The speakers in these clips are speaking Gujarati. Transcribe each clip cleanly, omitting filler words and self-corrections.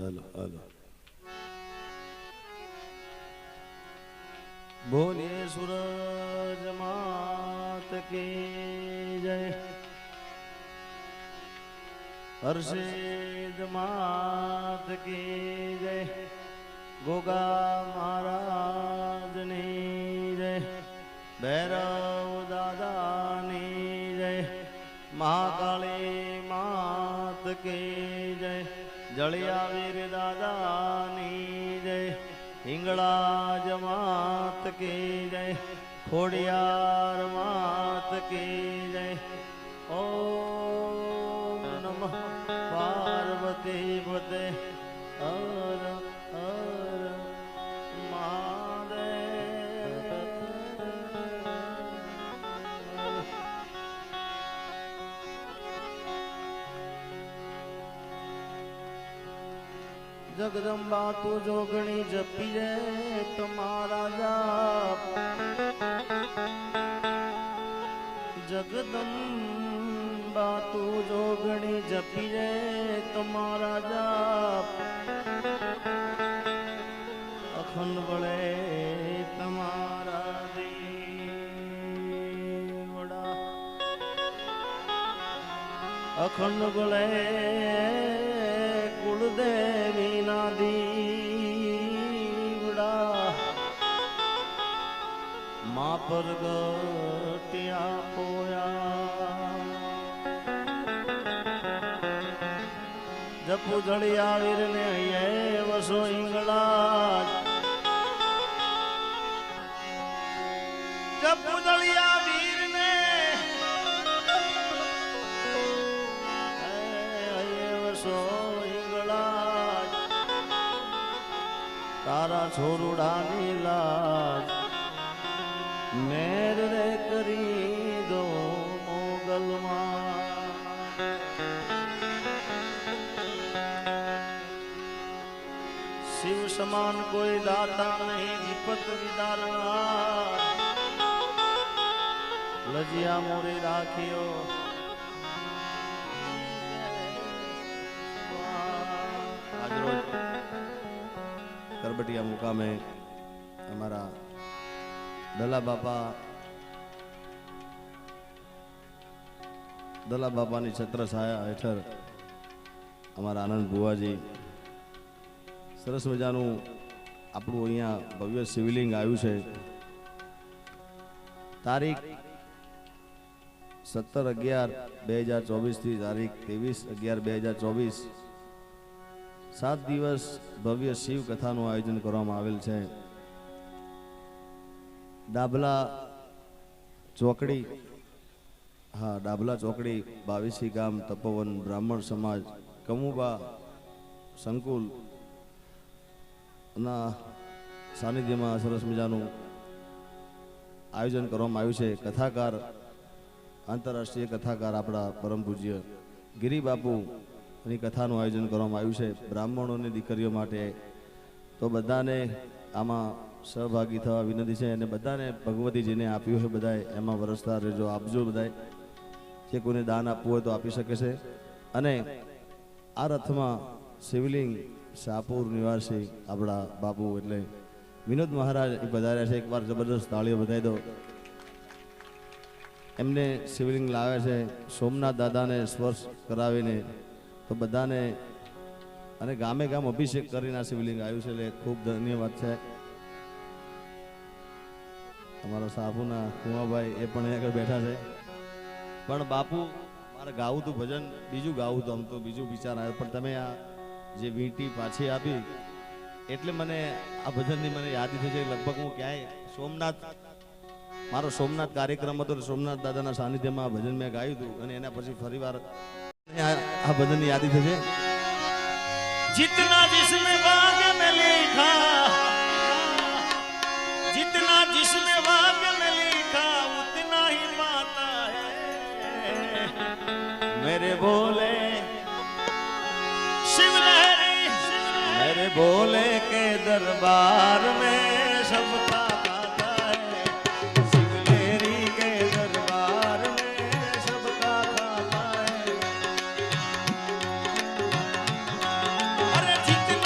हेलो हेलो बोलिए सूरज मात की जय हर्षिद मात की जय गोगा महाराज नी जय भैरव दादा नी जय महाकाली मात की जय जलियावीर दादा नी जय हिंगलाज मात की जय खोड़ियार मात की जय ओम नमः पार्वती पते हर हर महादेव जगदम्बा तू जोगणी जपी रे तुम्हारा जाप जगदम्बा तू जोगणी जपी रे तुम्हारा जाप अखंड बड़े तुम्हारा दीवड़ा अखंड बड़े कुलदेवी ना दीवड़ा माँ पर गटिया पोया जपू जड़िया वीर ने ये वसो इंगला जपू जड़िया वीर ने ये वसो तारा छोरुड़ा नीलाज मेर रे करी दो मोगल शिव समान कोई दाता नहीं विपत विदारना लजिया मोरे राखियो आज रोज करबटिया मुकामे हमारा दला बापा ની છત્ર છાયા હેઠળ અમારા આનંદ બુવાજી સરસ મજાનું આપણું અહીંયા ભવ્ય શિવલિંગ આવ્યું છે તારીખ 17/11/2024 થી તારીખ 23/11/2024 7 દિવસ ભવ્ય શિવ કથાનું આયોજન કરવામાં આવેલ છે ડાબલા ચોકડી હા ડાબલા ચોકડી 22 ગામ તપોવન બ્રાહ્મણ સમાજ કમુબા સંકુલ ના સાનિધ્યમાં સરસ મજાનું આયોજન કરવામાં આવ્યું છે કથાકાર આંતરરાષ્ટ્રીય કથાકાર આપણા પરમ પૂજ્ય ગિરી બાપુ ની કથાનું આયોજન કરવામાં આવ્યું છે બ્રાહ્મણોની દીકરીઓ માટે તો બધાને આમાં સહભાગી થવા વિનંતી છે અને બધાને ભગવતીજીને આપ્યું છે બધાએ એમાં વરસતા રહેજો આપજો બધાએ જે કોઈને દાન આપવું હોય તો આપી શકે છે અને આ રથમાં શિવલિંગ શાહપુર નિવાસી આપણા બાપુ એટલે વિનોદ મહારાજ પધાર્યા છે એકવાર જબરદસ્ત તાળીઓ બધાઈ દો એમને શિવલિંગ લાવે છે સોમનાથ દાદાને સ્પર્શ કરાવીને તો બધાને અને ગામે ગામ અભિષેક કરીને આ શિવલિંગ આવ્યું છે એટલે ખૂબ ધન્યવાદ છે અમારા સાપુના કુંવાભાઈ એ પણ આગળ બેઠા છે પણ બાપુ મારે ગાવું તું ભજન બીજું ગાવું તો આમ તો બીજું વિચાર આવ્યો પણ તમે આ જે વીંટી પાછી આપી એટલે મને આ ભજનની મને યાદ થઈ છે લગભગ હું ક્યાંય સોમનાથ મારો સોમનાથ કાર્યક્રમ હતો સોમનાથ દાદાના સાનિધ્યમાં આ ભજન મેં ગાયું હતું અને એના પછી ફરીવાર આ ભજનની યાદી થશે जितना जिसमें भाग्य में लिखा जितना जिसमें भाग्य में लिखा उतना ही पाता है मेरे भोले शिव लहरी मेरे भोले के दरबार में सबका जितना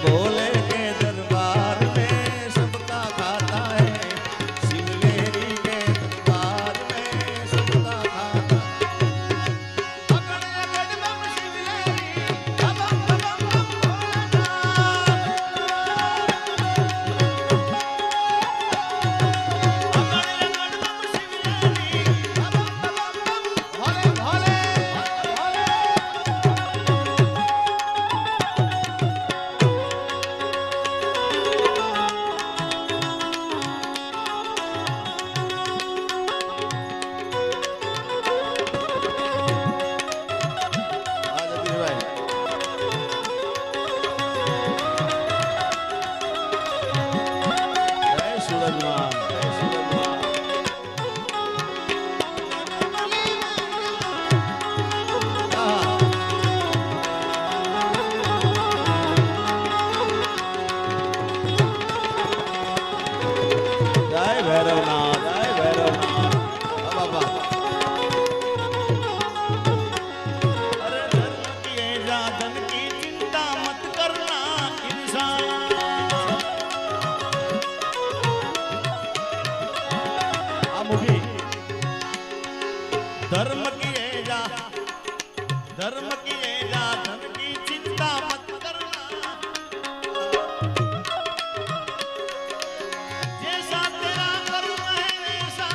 भोले के दरबार में सबका खाता है शिवलेरी के दरबार में सबका खाता अगड़ अगड़ बम शिवलेरी बम बम बम बम भोला भोले धर्म किए जा धर्म किए जा धन की चिंता मत करना जैसा तेरा कर्म है वैसा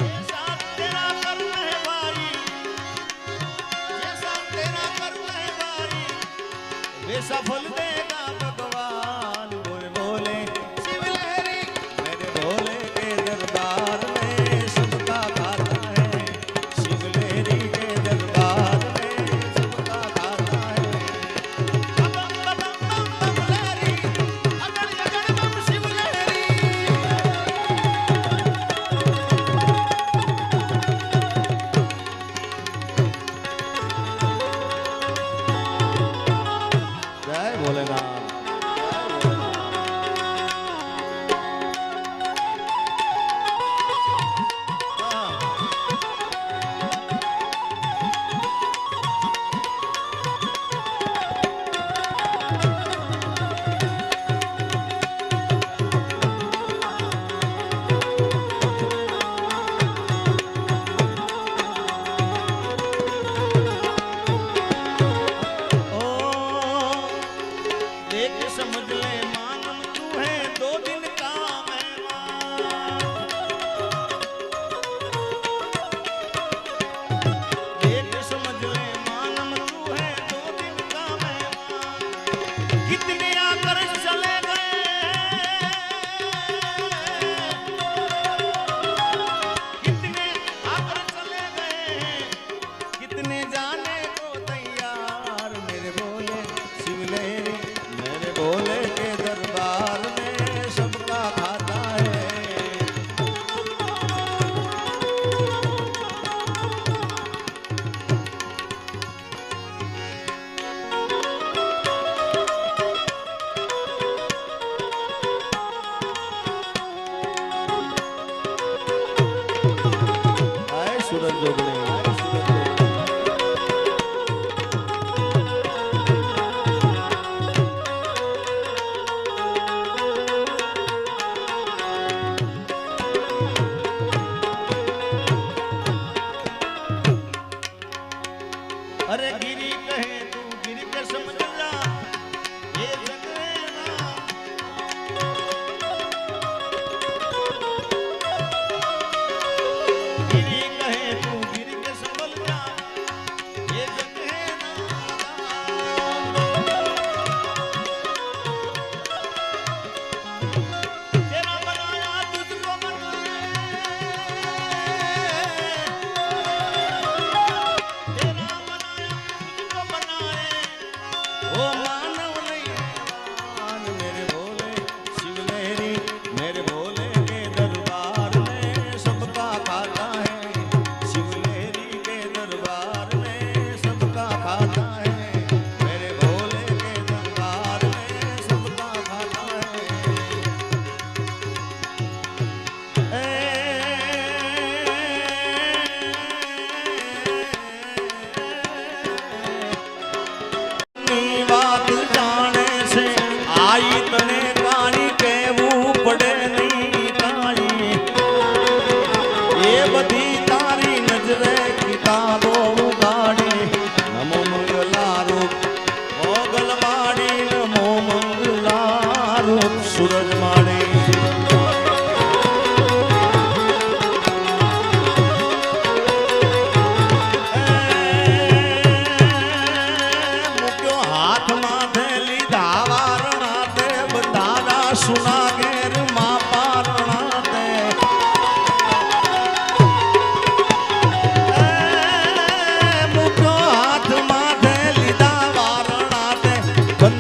जैसा तेरा कर्म है भाई जैसा तेरा कर्म है भाई वैसा फल देगा भगवान बोले बोले शिवलेरी मेरे भोले के दरबार में सबका खाता है शिवलेरी के दरबार में सबका खाता है बम बम बम बम लेरी अगड़ अगड़ बम शिवलेरी जय भोलेनाथ देख समझ ले मानम तू है 2 दिन का मेहमान देख समझ ले मानम तू है 2 दिन का मेहमान कितने आकर चले गए कितने आकर चले गए कितने जाने को तैयार मेरे बोले शिवलेरी मेरे भोले के दरबार में सबका खाता है आए सूरज जोगने अरे गिरी कहे तू गिरी के समझ जा ये जग है ना गिरी कहे तू गिरी के समझ जा ये जग है ना तेरा बनाया तुझको बनाया तेरा बनाया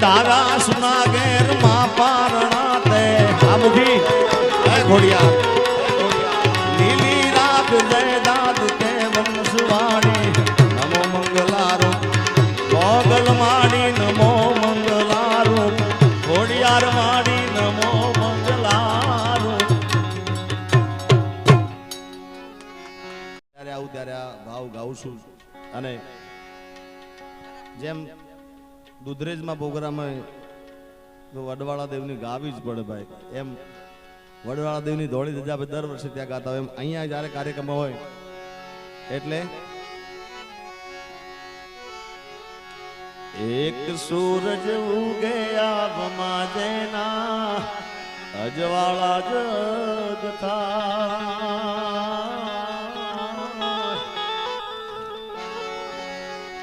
तारा सुना गेर माँ पारणा ते मुखी घोड़िया लीली रात जय दाद के वंशवाणी नमो मंगलारो गोगल माड़ी नमो मंगलारो घोड़ियार माड़ी नमो मंगलारो ત્યારે આવું ત્યારે આ ભાવ ગાઉં છું અને જેમ દુધરેજમાં પ્રોગ્રામમાં વડવાળા દેવની ગાવી જ પડે ભાઈ એમ વડવાળા દેવની ધોળી ધજા દર વર્ષે ત્યાં ગાતા હોય એમ અહીંયા જ્યારે કાર્યક્રમ હોય એટલે એક સૂરજ ઉગે આભમાં જેના અજવાળા જગ થાય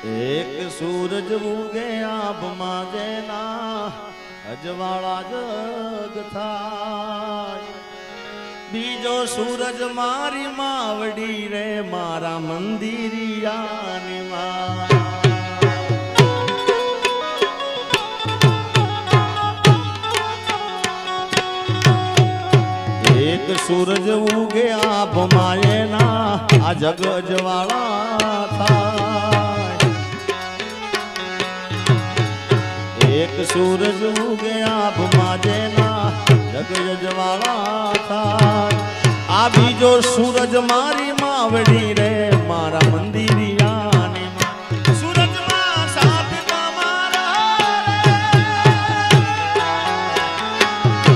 એક સૂરજ ઉગે આભમાં જેના અજવાળા જગ થાય બીજો સૂરજ મારી માવડી રે મારા મંદિરિયાની માં એક સૂરજ ઉગે આભમાં એના આ જગ અજવાળા થાય એક સૂરજ ઉગે આભમાં જેના જગ અજવાળા થાય આ બીજો સૂરજ મારી માવડી રે મારા મંદિરિયાની સૂરજમાં સાથ તમારા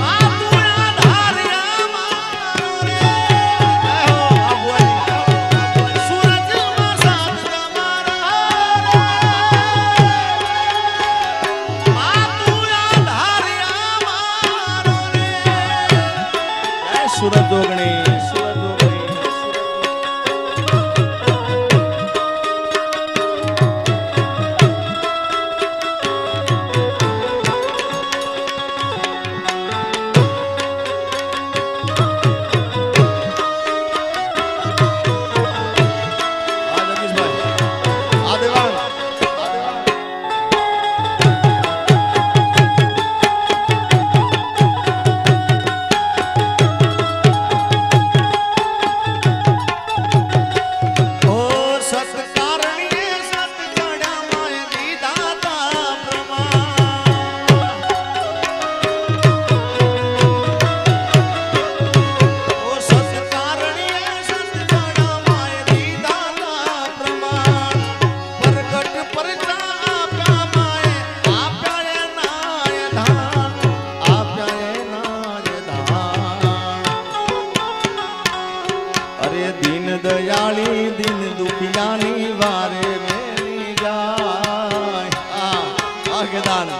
આ તું આધાર્યા મારો રે સૂરજમાં સાથ તમારા સુરત જોગણી સુરત જોગણી દયાળી દિન દુખિયાની વારે વેલી જાય આગદાન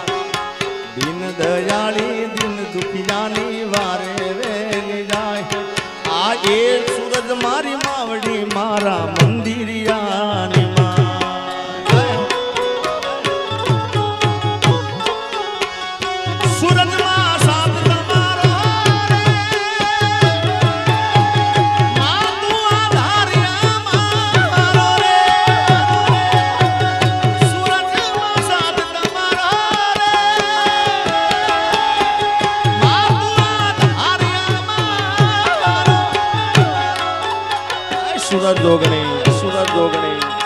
દિન દયાળી દિન દુખિયાની વારે વેલી જાય આ એ સૂરજ મારી માવડી મારા મંદિરિયાની સૂરજમાં સાથ તમારો સુરત જોગણી સુરત જોગણી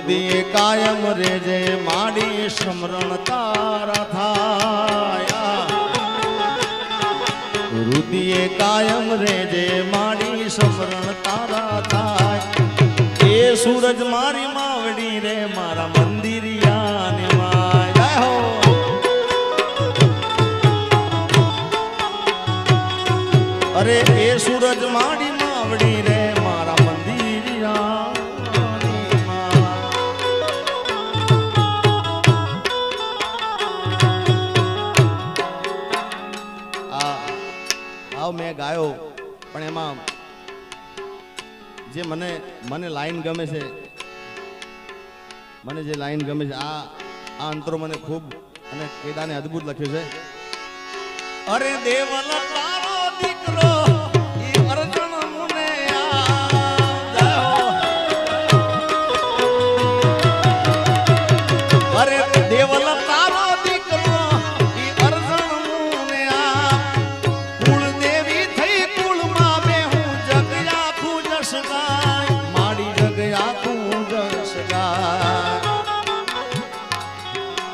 રુદિયે કાયમ રેજે માડી સ્મરણ તારા થાય રુદિયે કાયમ રેજે માડી સ્મરણ તારા થાય એ સૂરજ મારી માવડી રે મારા મંદિરિયાને માય હો અરે એ સૂરજ માડી માવડી રે મારા મંદિરિયાને આવ મેં ગાયો પણ એમાં જે મને લાઈન ગમે છે મને જે લાઈન ગમે છે આ અંતરો મને ખૂબ અને કેદાને અદ્ભુત લખ્યું છે અરે દેવલ તારો દીકરો ઈ અર્જુન મુને અરે દેવલ તારો દીકરો ઈ અર્જુન મુને કુળ દેવી થઈ કુળમાં મે હું જગયા ખુજ સગાય માડી જગયા ખુજ સગાય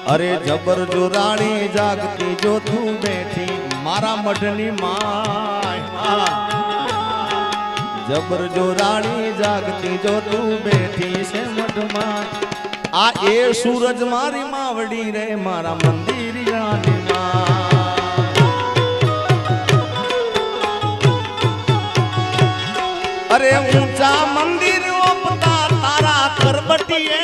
અરે જબર જોરાણી જાગતી જો તું બેઠી મારા મઢની માય જબર જોરાણી જાગતી જો તું બેઠી છે મઢમાં આ એ સૂરજ મારી માવડી રે મારા મંદિરિયાની અરે ઊંચા મંદિર ઓપતા તારા કરબટીએ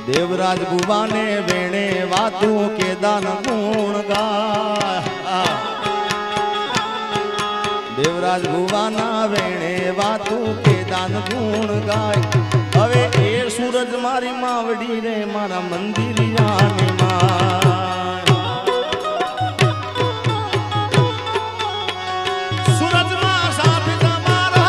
દેવરાજ ભુવાને વેણે વાતું કે દાન ગુણ ગાય દેવરાજ ભુવાના વેણે વાતું કે દાન ગુણ ગાય હવે એ સૂરજ મારી માવડી રે મારા મંદિરિયાની માય સૂરજમાં સાથ તમારો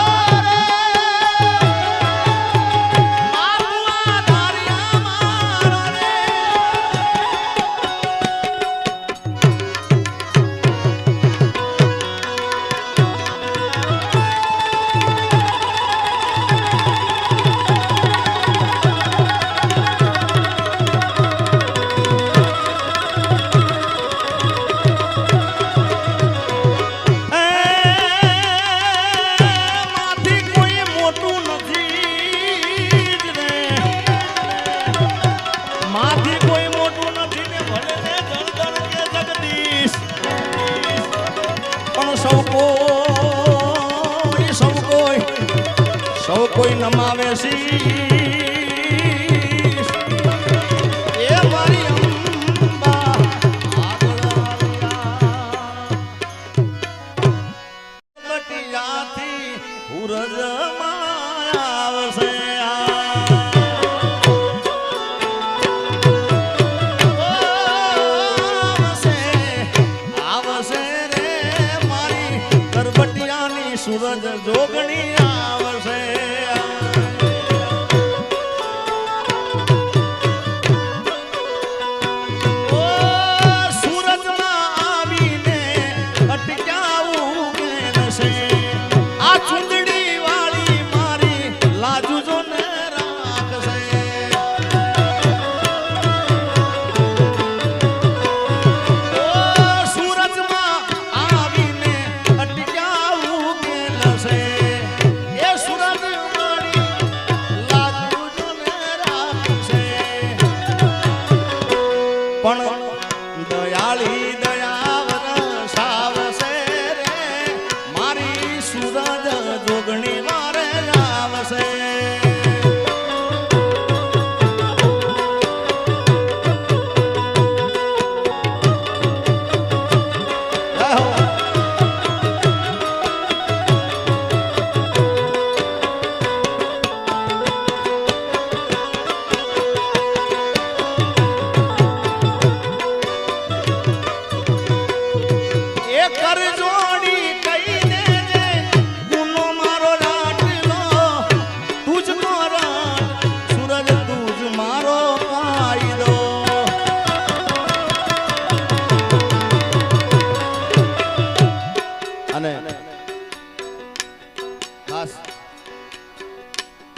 સૌ કોઈ નમાવે શીશ એ મારી અંબા બટિયાથી ઉરજ આવશે આવશે રે મારી કરબટિયાની સૂરજ જોગણી આવશે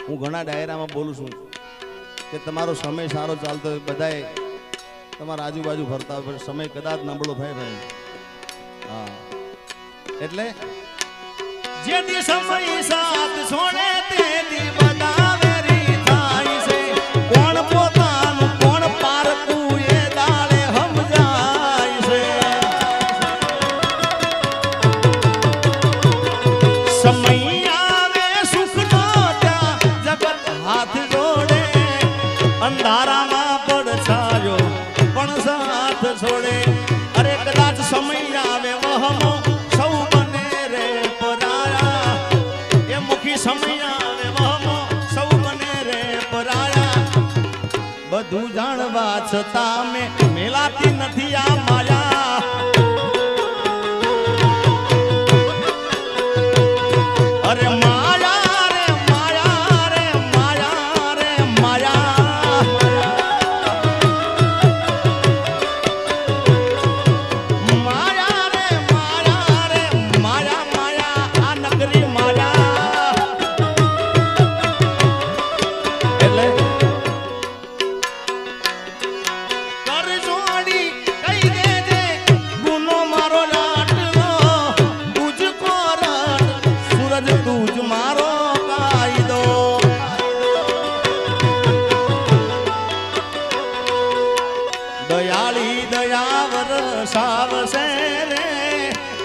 હું ઘણા ડાયરામાં બોલું છું કે તમારો સમય સારો ચાલતો હોય, બધાએ તમારા આજુબાજુ ફરતા હોય, સમય કદાચ નબળો થાય ભાઈ. હા, એટલે જેથી સમય સાથ સોને તેથી બધા વેરી થાય છે. કોણ પોતાનું કોણ પારકું એ દાડે સમજાય છે. સમય આવે સુખનો ત્યાં જગત હાથ જોડે, અંધારામાં પડછાયો પણ સાથ છોડે. અરે કદાચ સમય આવે વહમો સૌ બને રે પરાયા, એ મુખી સમય આવે વહમો સૌ બને રે પરાયા. બધું જાણવા છતાં મેં મેલાતી નથી આ માયા. અરે માયા રે માયા રે માયા રે માયા. માયા રે માયા રે માયા માયા આ નગરી માયા. એટલે કર જોડી કઈ દેજે ગુનો મારો લાટનો, તુજ કોરટ સૂરજ તુજ મારો કાયદો. દયાળી દયા વરસાવશે રે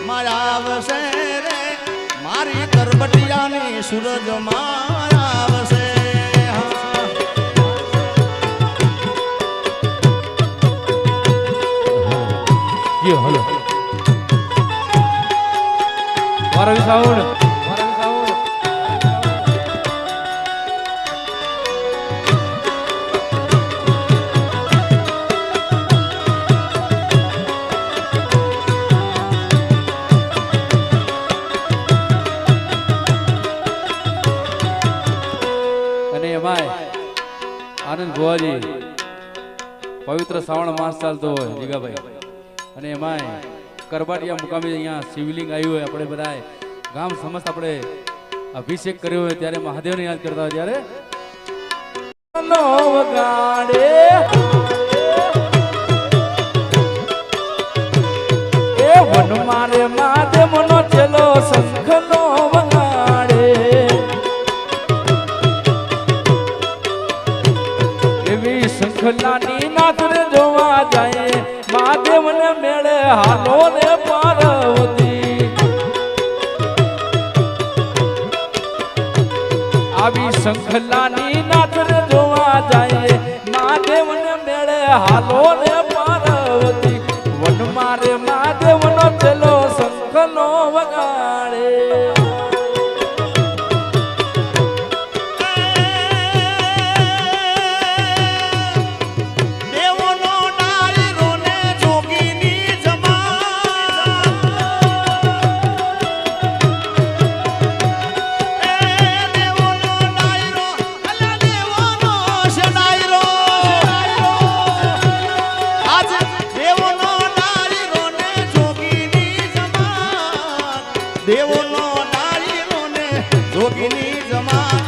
માયાવશે રે, મારી કરબટિયાની સૂરજ માયાવશે. યો હલો વારવી સાઉન્ડ અને એમાંય આનંદ ભુવાજી પવિત્ર શ્રાવણ માસ ચાલતો હોય જીગાભાઈ, અને એમાંય કરબાટિયા મુકામે અહીંયા શિવલિંગ આવ્યું હોય, આપણે બધાએ ગામ સમસ્ત આપણે અભિષેક કર્યો હોય ત્યારે મહાદેવને યાદ કરતા હોય ત્યારે નો વગાડે એ વન મારે મહાદેવનો ચેલો શંખનો વગાડે, એવી શંખલાની નાથને જોવા જાય મહાદેવને મેળે હાલો ને પાર્વતી. આવી શંખલાની નાથને જોવા જાય મહાદેવને મેળે હાલો ને પાર્વતી. વન મારે મહાદેવનો ચેલો શંખનો વગાડે. દેવોનો ડાયરો ને જોગીની જમાન. દેવોનો ડાયરો અલા દેવોનો છે ડાયરો. આજ દેવોનો ડાયરો ને જોગીની જમાન. દેવોનો ડાયરો ને જોગીની જમાન.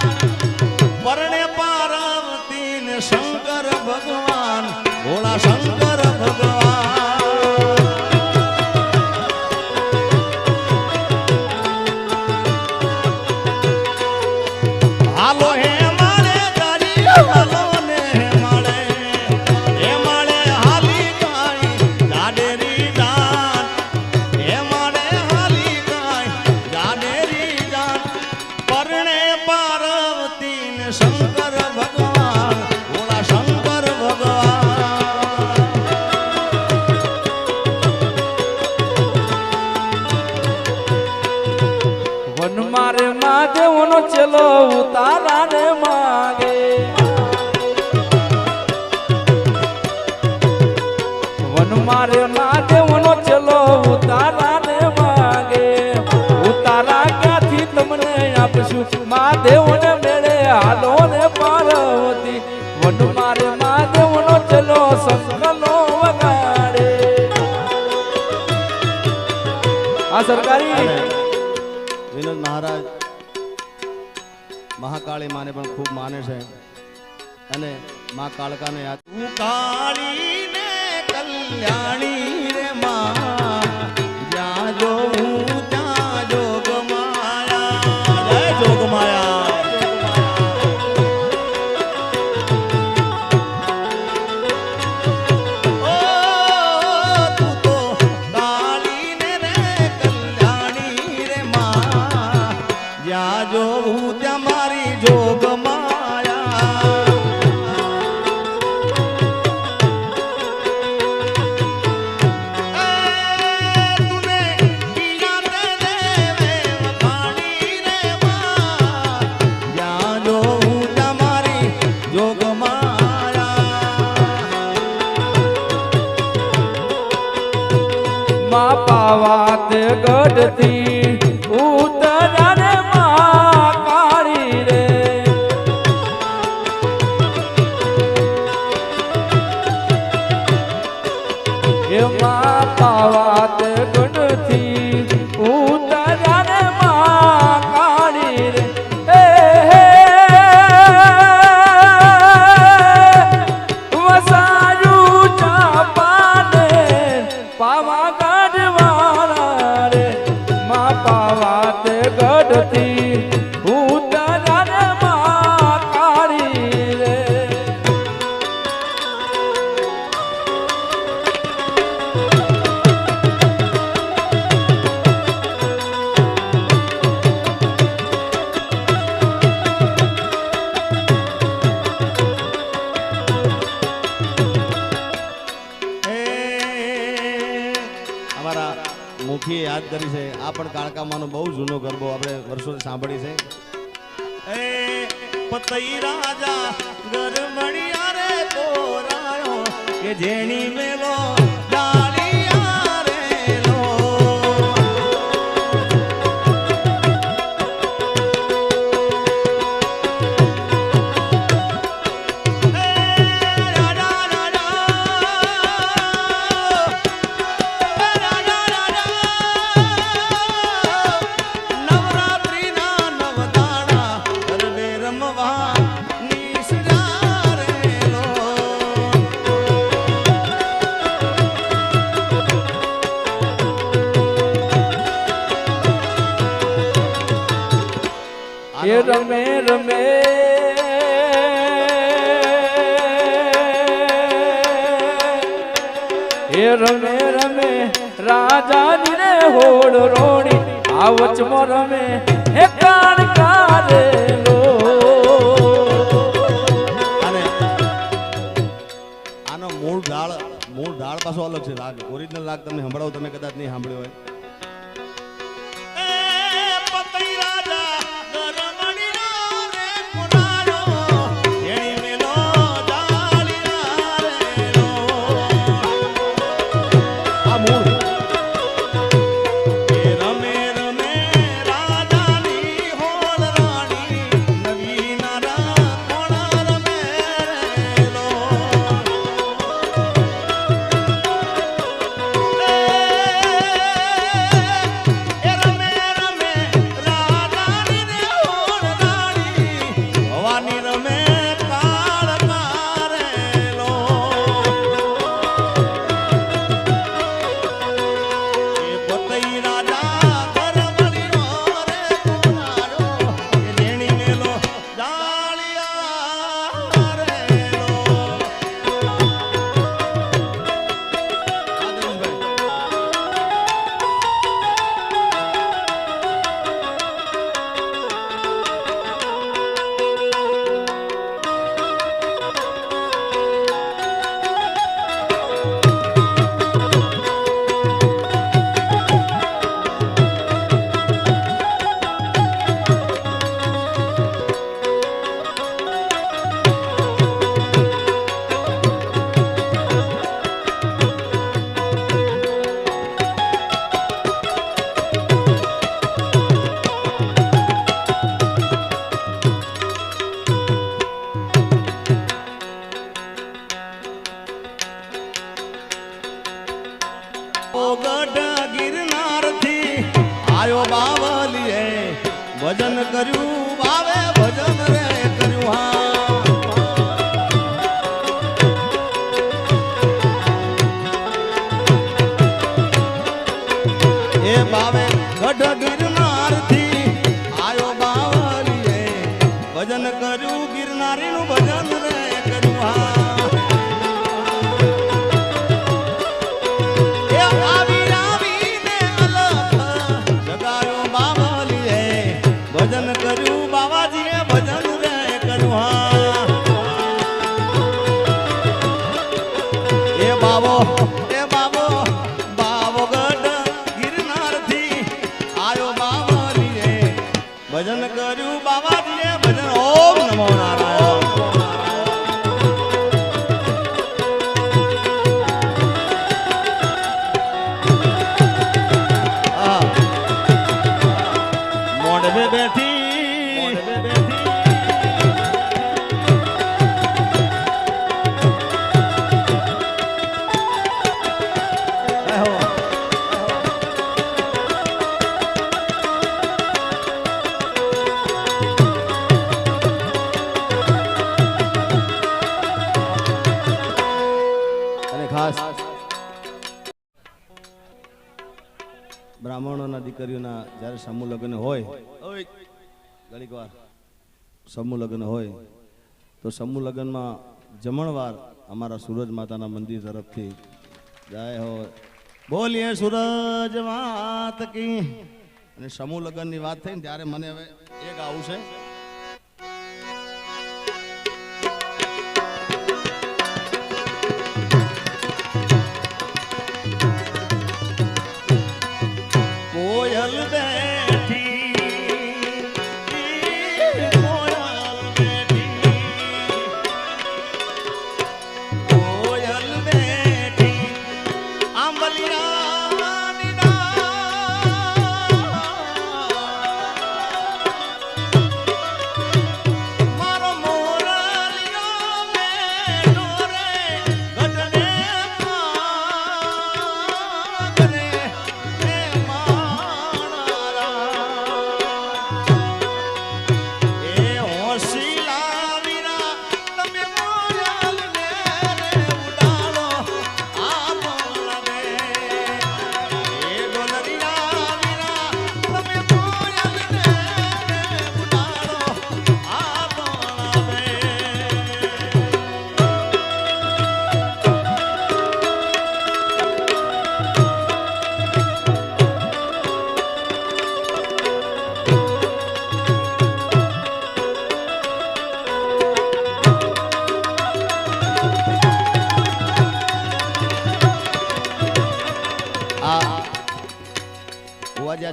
પરણે પાર્વતી ને શંકર ભગવાન, ભોળા શંકર ભગવાન. હાલો હે મારે તારી હાલો ને હે મારે, હે મારે હાલી કાઈ જાડેરી જાન. હે મારે હાલી કાઈ જાડેરી જાન. પરણે પાર્વતી ને શંકર ભગવાન, ભોળા શંકર ભગવાન. વન મારે મહાદેવનો ચેલો ઉતારાને માગે, વન મારે મહાદેવનો ચેલો ઉતારાને માગે. ઉતારા ક્યાંથી તમને આપશું મહાદેવને મેળે હાલો ને પાર્વતી. વન મારે મહાદેવનો ચેલો શંખનો વગાડે. આ સરકારી વિનોદ મહારાજ મહા કાળી માને પણ ખૂબ માને છે અને માં કાળકાને યાદ તું કાળી ને કલ્યાણી રે માં જ્યાં જોઉં ત્યાં જોગ માયા જય જોગ માયા જોઉં ત્યાં મારી જોગ માયા તુને યાદ દેવે વખાણી રે માં જ્યાં જોઉં ત્યાં મારી જોગ માયા માં પાવાત ગઢથી ઉતરાને પાવાત ગણથી ઉતરાને માં કાળી રે વસાયું ચાપાને પાવા ગઢવાળા રે માં પાવાત ગઢથી ઉતરાને માં કાળી રે મુખીએ યાદ કરી છે આ પણ કાળકામાનો બહુ જૂનો ગરબો આપણે વર્ષોથી સાંભળી છે એ પતઈ રાજા ગરમણિયા રે કોરાયો કે જેની મેલો ડાળિયા રે લો રમે રમે એ રમે રમે રાજાની રે હોડ રોણી આ વચમાં રમે હે કાળકારે લો અને આનો મૂળ ઢાળ પાછો અલગ છે રાગ ઓરિજિનલ રાગ તમને સંભળાવું તમે કદાચ નહીં સાંભળ્યો હોય કર્યું ગિરનારીનું ભજન રે કર્યું હા એ આવી આવીને અલખ જગાયો બાવલીએ ભજન કર્યું બાવાજીએ ભજન રે કર્યું હા એ બાવો બાવો ગઢ ગિરનારથી આયો બાવલીએ ભજન કર્યું બાવાજીએ ભજન ઓમ નમો નારાયણ મોઢે બેઠી બ્રાહ્મણોના દીકરીઓના જ્યારે સમૂહ લગ્ન હોય ઘણીક વાર સમૂહ લગ્ન હોય તો સમૂહ લગ્નમાં જમણવાર અમારા સૂરજ માતાના મંદિર તરફથી જાય હોય બોલીએ સૂરજ માત કી અને સમૂહ લગ્નની વાત થઈ ને ત્યારે મને હવે એક આવું છે કોયલ બેઠી આંબલિયાની મારો મોરલિયો બેઠો રે ગઢને પાગરે એ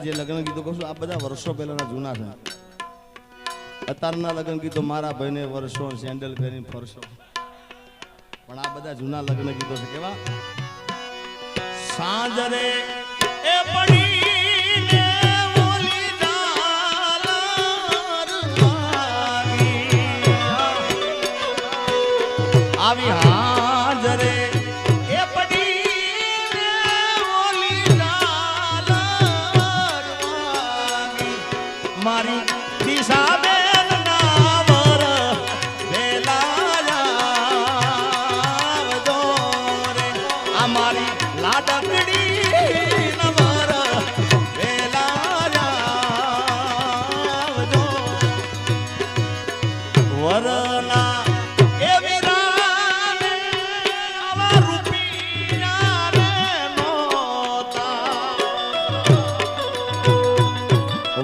જે લગ્ન ગીતો કહું છું આ બધા વર્ષો પહેલાના જૂના છે અત્યારના લગ્ન ગીતો મારા ભાઈને વર્ષો સેન્ડલ પહેરીને ફરશો પણ આ બધા જૂના લગ્ન ગીતો છે કેવા સાંજરે એ પડીને ઓલી ઝાલર આવી હાજરે એ પડીને ઓલી ઝાલર મારી દિશા બેન નાવર વેલાયા રે આ મારી લાડકડી નવર વેલાયા વરના એ વીરાને આવા રૂપિયા રે નોતા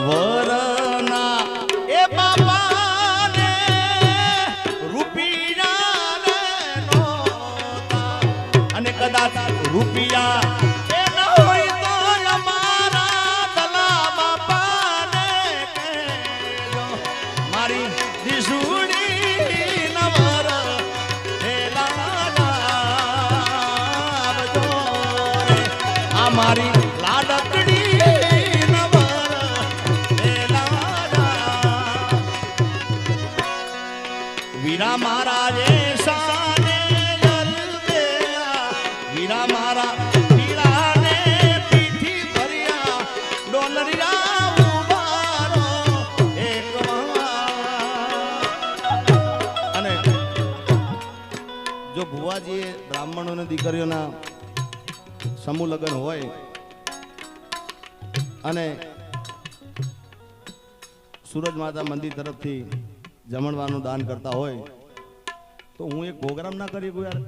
વરના એ બાપાને રૂપિયા રે નોતા અને કદાચ રૂપિયા એ ન હોય તો અમારા દલા બાપાને કહેજો મારી દિશુડી નવર વેલાવજો રે આ મારી લાડકડી નવર વેલાડા વીરા મારા એ સાને જલદયા વીરા મારા પીળાને પીઠી ભર્યા ડોલરિયા ઉભારો એક અને જો ભુવાજીએ બ્રાહ્મણોને દીકરીઓના સમૂહ લગ્ન હોય અને સૂરજ માતા મંદિર તરફથી જમણવાનું દાન કરતા હોય તો હું એક પ્રોગ્રામ ના કરી શકું યાર?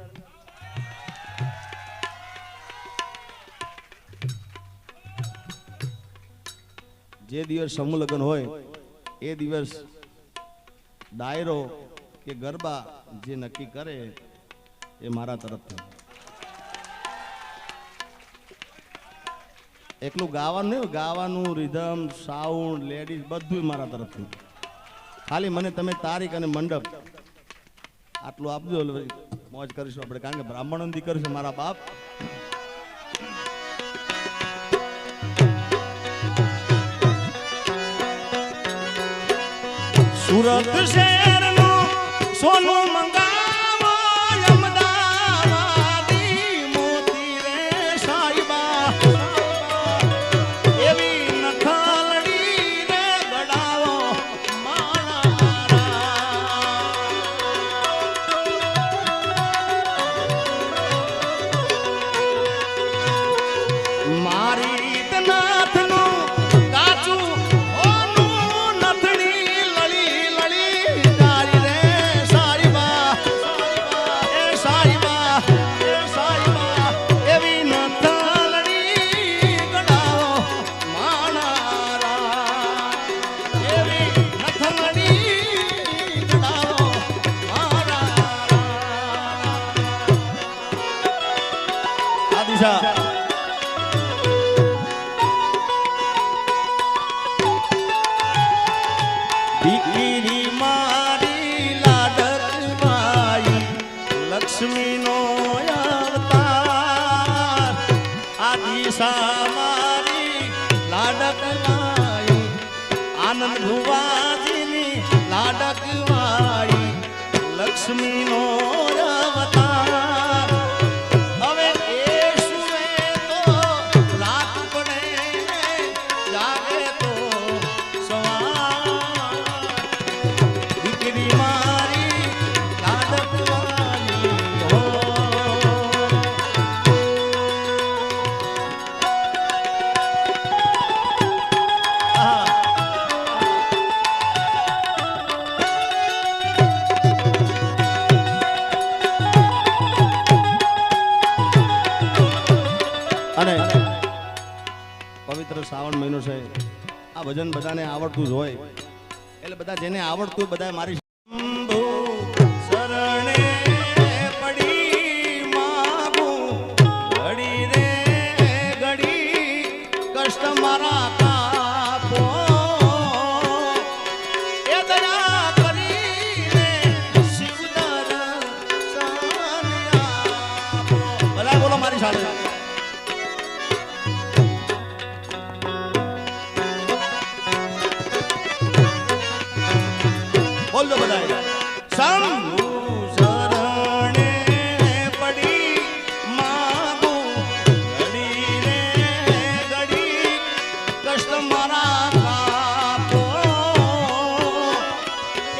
જે દિવસ સમૂહ લગ્ન હોય એ દિવસ ડાયરો કે ગરબા જે નક્કી કરે એ મારા તરફથી. એકલું ગાવાનું નહીં, ગાવાનું, રિધમ, સાઉન્ડ, લેડીઝ બધું મારા તરફથી. ખાલી મને તમે તારીખ અને મંડપ આટલું આપજો, મોજ કરીશું આપણે, કારણ કે બ્રાહ્મણોની દીકરી છે મારા બાપ. સુરત શહેરનું સોનું મંગાવો અમદાવાદી મોતી રે સાઈબા, એવી નખલડી રે ગડાવો મારી નાથનું કાચું ઓનું નથડી લળી લળી જારી રે સાઈબા, એ સાઈબા, એ સાઈબા, એવી નથલડી ગડાવો માણારા, એવી નથલડી ગડાવો માણારા. આ દિશા દીકરી મારી લાડકબાઈ લક્ષ્મીનો અવતાર, આ દિશા મારી લાડકબાઈ આનંદ ભુવાજીની લાડકબાઈ લક્ષ્મીનો અવતાર. હવે એ સુવે તો રાત પડે ને જાગે તો સવાર, દીકરી મારી લાડકવાળી હો. અને પવિત્ર શ્રાવણ મહિનો છે, આ ભજન બધાને આવડતું જ હોય એટલે બધા જેને આવડતું હોય બધા મારી શંભુ શરણે પડી માગું ઘડી રે ઘડી કષ્ટ મારા કાપો, એ દયા કરીને શિવ દર્શન આપો. બધા બોલો મારી સાથે. બોલ દો બધા. શંભુ શરણે પડી માગું ઘડી રે ઘડી કષ્ટ મારા કાપો,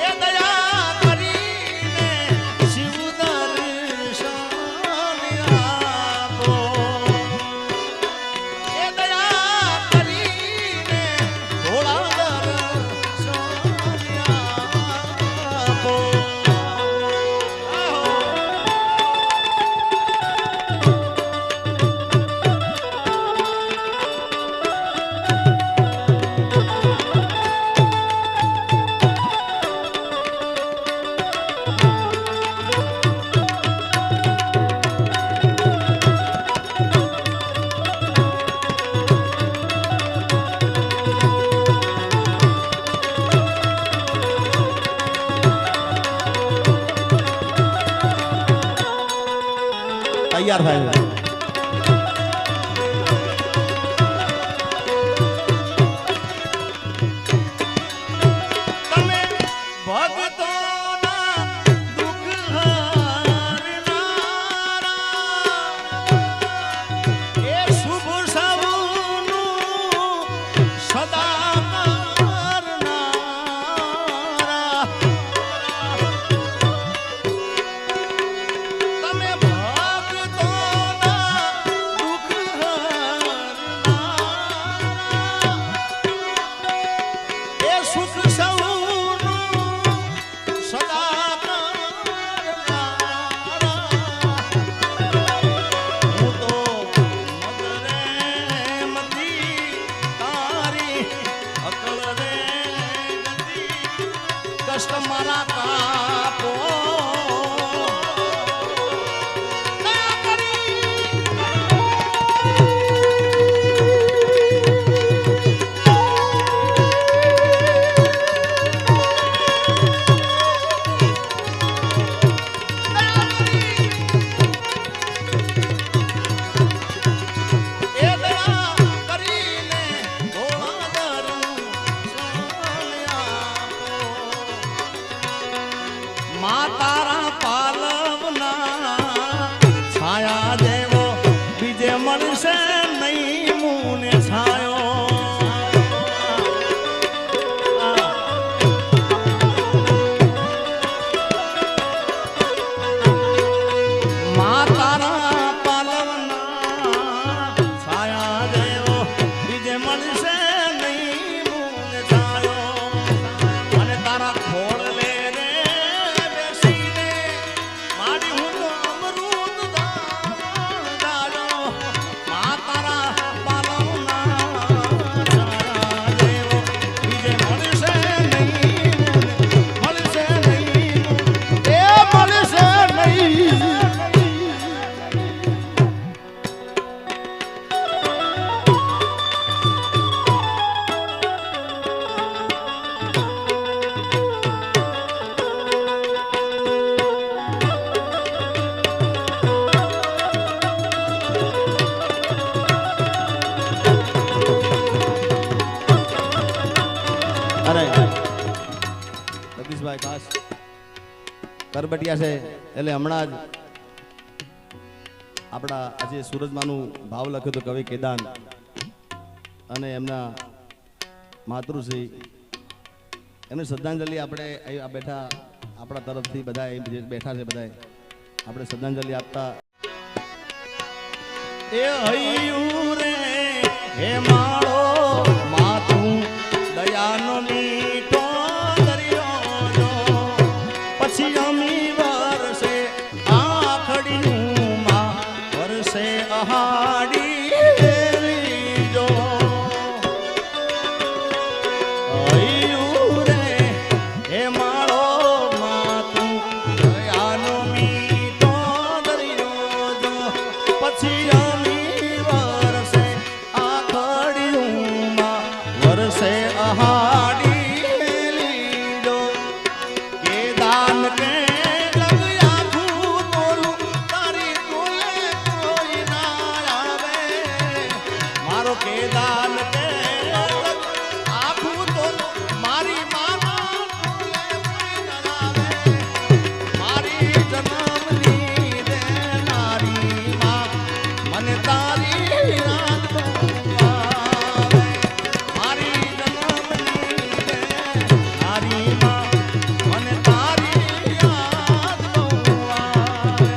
એ દયા કરીને શિવ દર્શન આપો, એ દયા કરીને ભોળા દર્શન આપો. તૈયાર થાય. તમે ભક્તોના દુઃખ હરનારા, એ શુભ સૌનું સદા કરનારા, તમે ભક્તોના દુઃખ હરનારા, એ સુખ સૌનું મારા કાપો દયા કરી એ દયા કરીને ભોળા દરું મા તારા પાલવના છાયા જેવો બીજે મળશે નહીં મુને છાયો મા તારા પાલવના છાયા જેવો બીજે મળશે નહીં મુને છાયો અને તારા ખોળ લે રે બેસીને મારી હું તો અમૃત દાડો મા તારા પાલવના છાયા જેવો બીજે મળશે નહીં મળશે નહીં એ મળશે નહીં અરે જગદીશભાઈ ખાસ કરબટિયા છે એટલે હમણાં જ આપણા આજે સુરજમાનું ભાવ લખ્યું હતું કવિ કેદાન અને એમના માતૃશ્રી એમને શ્રદ્ધાંજલિ આપણે અહીં આ બેઠા આપણા તરફથી બધા અહીં જે બેઠા છે બધા આપણે શ્રદ્ધાંજલિ આપતા એ હૈયું રે હે માળો માતું દયાનો મીઠો દરિયો જો પછી અમી વરસે આખડીનું માં વરસે અહાડી જો હૈયું રે હે માળો માતું દયાનો મીઠો દરિયો જો પછી અમી વરસે આખડીનું માં વરસે અહાડી લીધો કે દાન કે લગ્યા ભૂતોલું તારી તુલે કોઈ ના આવે મારો કે દાન કે આખું તોલું મારી માના તુલે કોઈ ના આવે મારી જન્મની દેનારી માં મને તારી યાદ બહુ આવે મારી જન્મની દેનારી માં મને તારી યાદ બહુ આવે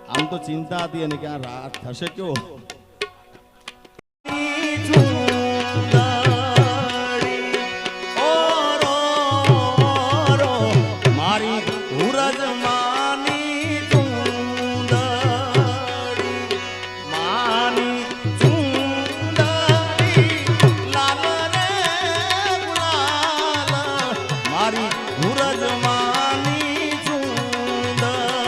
આમ તો ચિંતા હતી અને કે આ રાત થશે કયો મારી હુરજ માની ચૂંદડી માની ચૂંદડી લાલ રે ગુલાલ મારી હુરજ માની ચૂંદડી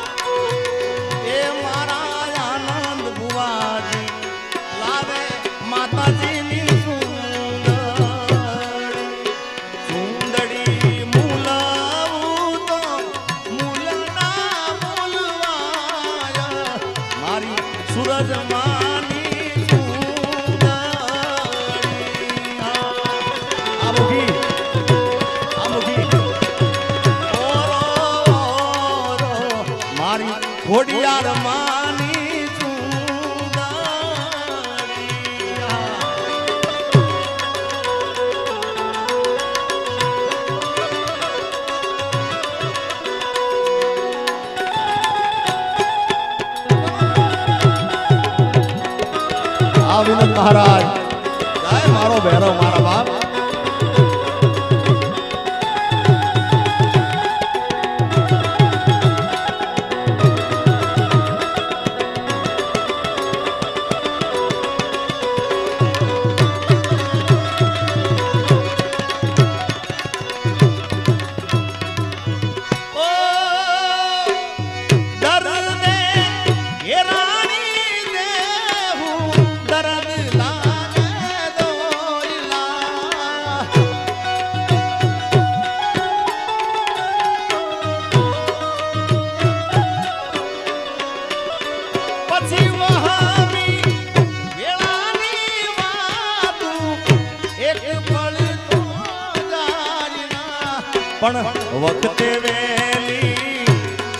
એ મારા આનંદ બુવાજી લાવે માતાજીની ચૂંદડી મૂલાવું તો મૂલના મૂલવાય મારી સૂરજ માની ચૂંદડી આ મુખી મારી ઘોડિયાર માની ચૂંદડી મહારાજ જય મારો ભૈરવ મારા બાપ પણ વખતે વેલી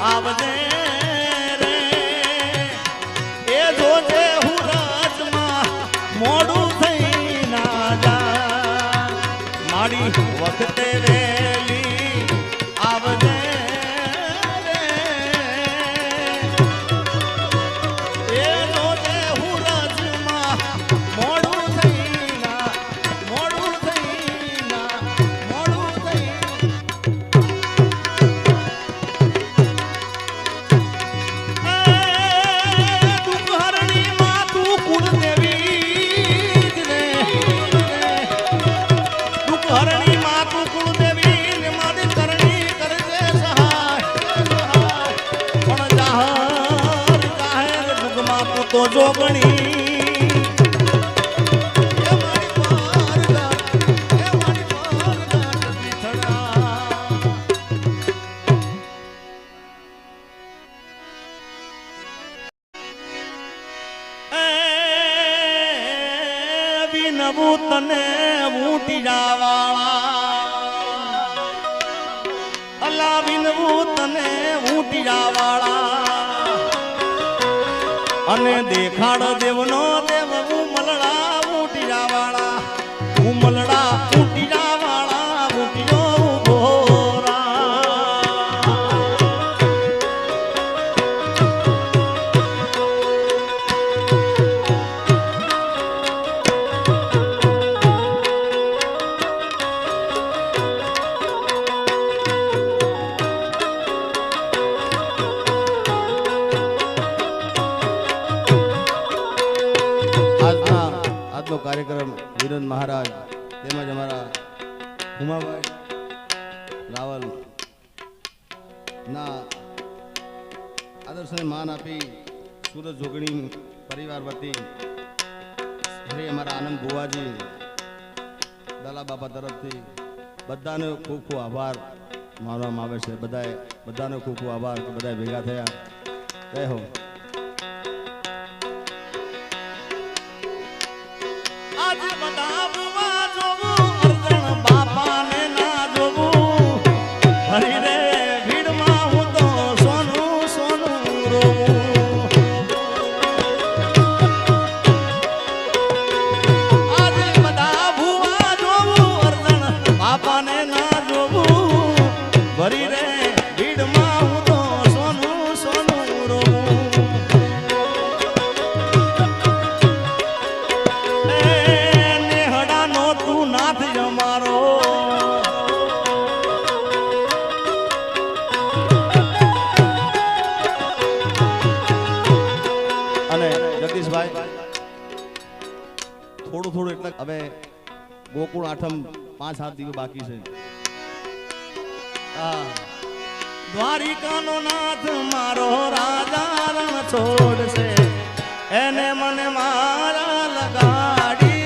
આવજે રે એ જોજે હું રાજમાં મોડું થઈ ના જા મારી વખતે વેલી આવજે રે એ જોજે હું રાજમાં મોડું થઈ ના મોડું થઈ ના મોડું થઈ તો જોગણી વિનવું તને ઊંટીડા વાળા અલા વિનવું તને ઊંટીડા વાળા અને દેખાડ દેવનો દેવ ઉમલડા ઊંટીડા વાળા ઉમલડા ઊંટીડા વાળા ઊંટીઓ ઉભોરા આજનો કાર્યક્રમ વિનોદ મહારાજ તેમજ અમારા ઉમાભાઈ રાવલ ના આદર્શને માન આપી સુરત જોગણી પરિવાર વતી શ્રી અમારા આનંદ ભુવાજી દલા બાપા તરફથી બધાનો ખૂબ ખૂબ આભાર માનવામાં આવે છે બધાનો ખૂબ ખૂબ આભાર કે બધા ભેગા થયા જય હો આજ બધા બુવા જોવું અર્જણ બાપાને ના જોવું હરી રે ભીડમાં હું તો સોનું સોનું રોવું આજ બધા બુવા જોવું અર્જણ બાપાને ના જોવું હરી રે ભીડમાં હું તો સોનું સોનું રોવું નાથ અમારો અને જગદીશભાઈ થોડું એટલે હવે ગોકુળ આઠમ 5-7 દિવસ બાકી છે દ્વારિકાનો નાથ મારો રાજા રણ છોડશે એને મને મારા લગાડી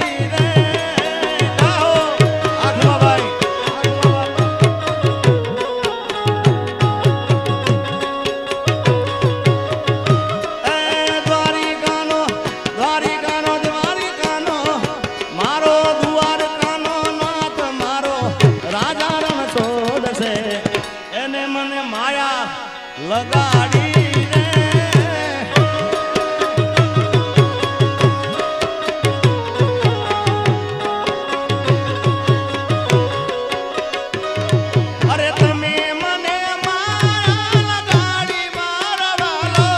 લગાડી રે અરે તમે મને માયા લગાડી મારવાલો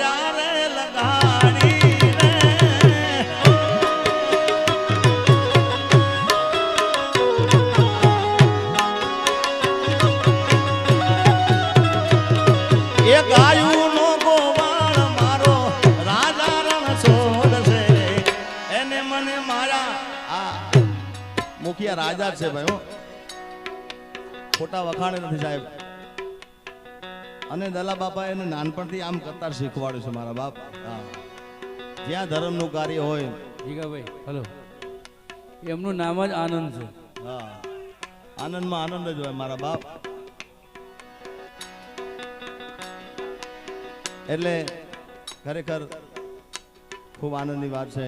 માયા રે લગાડી રે એ ગાયું નો ગોવાળ મારો રાજા રણ છોડ છે એને મને મારા આ મુખિયા રાજા છે ભાઈ હો ખોટા વખાણે નથી સાહેબ અને દલા બાપા એને નાનપણથી આમ કરતા શીખવાડ્યું છે મારા બાપ હા જ્યાં ધર્મનું કાર્ય હોય જીગાભાઈ હલો એમનું નામ જ આનંદ છે હા આનંદમાં આનંદ જ હોય મારા બાપ એટલે ખરેખર ખૂબ આનંદની વાત છે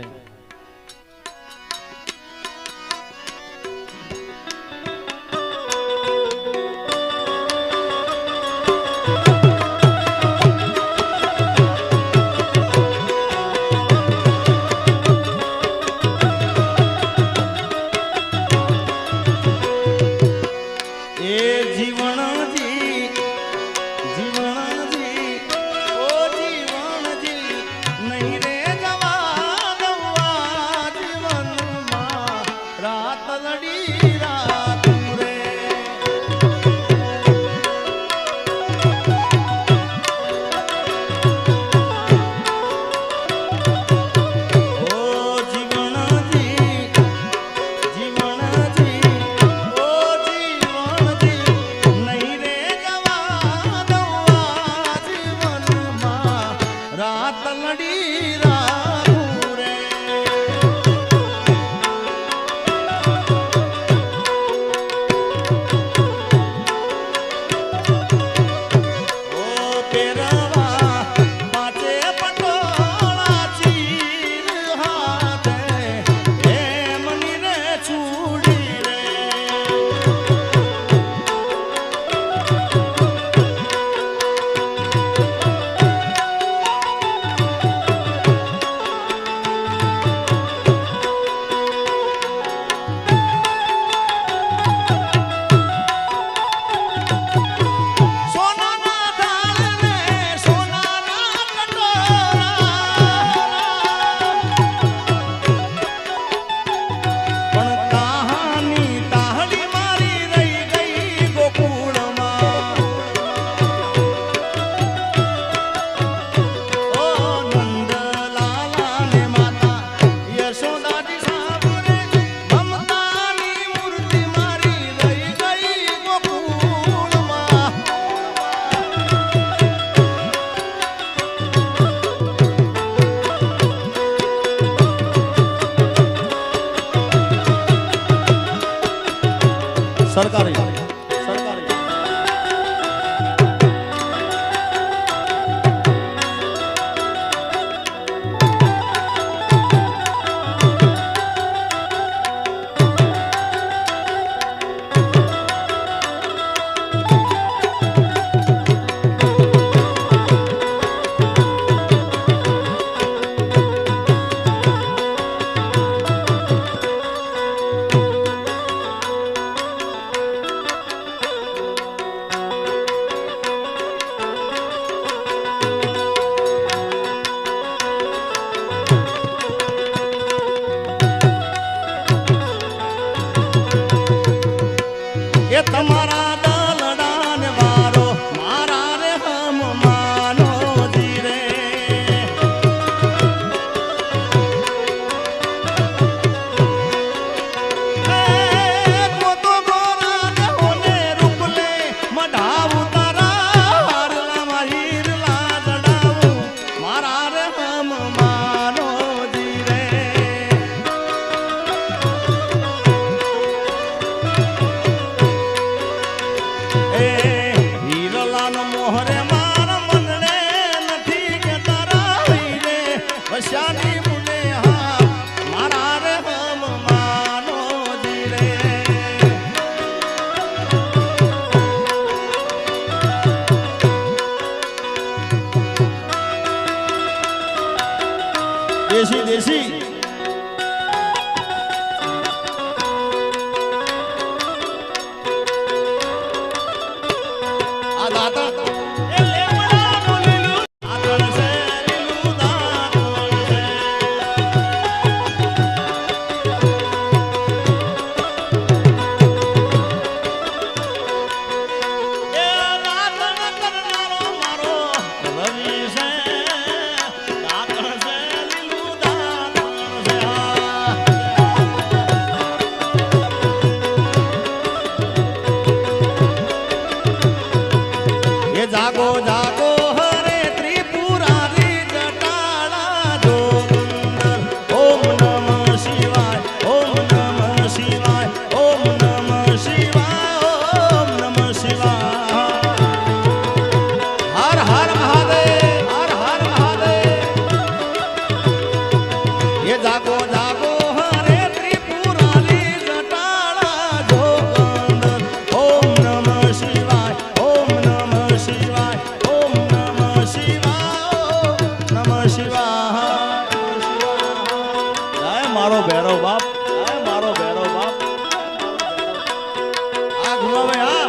સરકારી એ તમારા દલડા ને વારો મારા રે હમ માનો જીરે તો ગોરા ને હોને રૂપલે મઢાવું તારા હારલા માહીર લાગડાવું મારા રે હમ માનો જીરે મોહરે મારા મનને નથી કે તારા હીરે વસ્યાની મુને હા મારા રે હમ માનો જીરે દેશી દેશી આ દાતા એ લેમડા બોલેલું આગળ છે મારો ભૈરવ બાપ, જય મારો ભૈરવ બાપ. આ ગુલાભાઈ હા.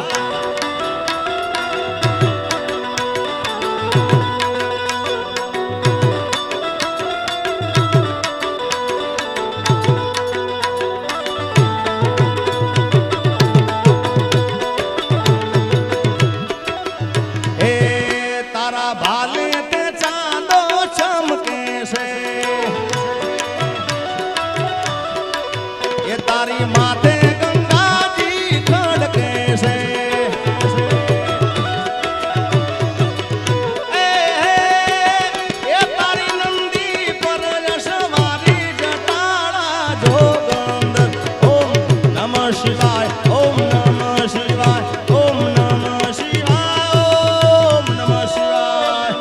તારી માથે ગંગાજી ખડકે છે એ તારી નંદી પર સવારી જટાળા જોગંદ ઓમ નમઃ શિવાય ઓમ નમઃ શિવાય ઓમ નમઃ શિવાય ઓમ નમઃ શિવાય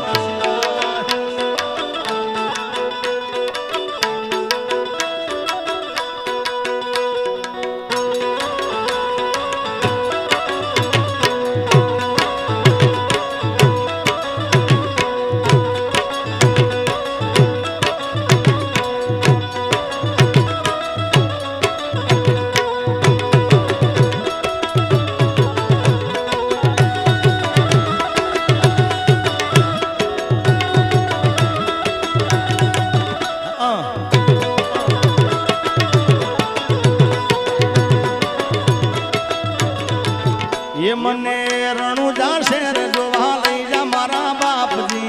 ये मने रणुजा शेर जोवा लई जा मारा बापजी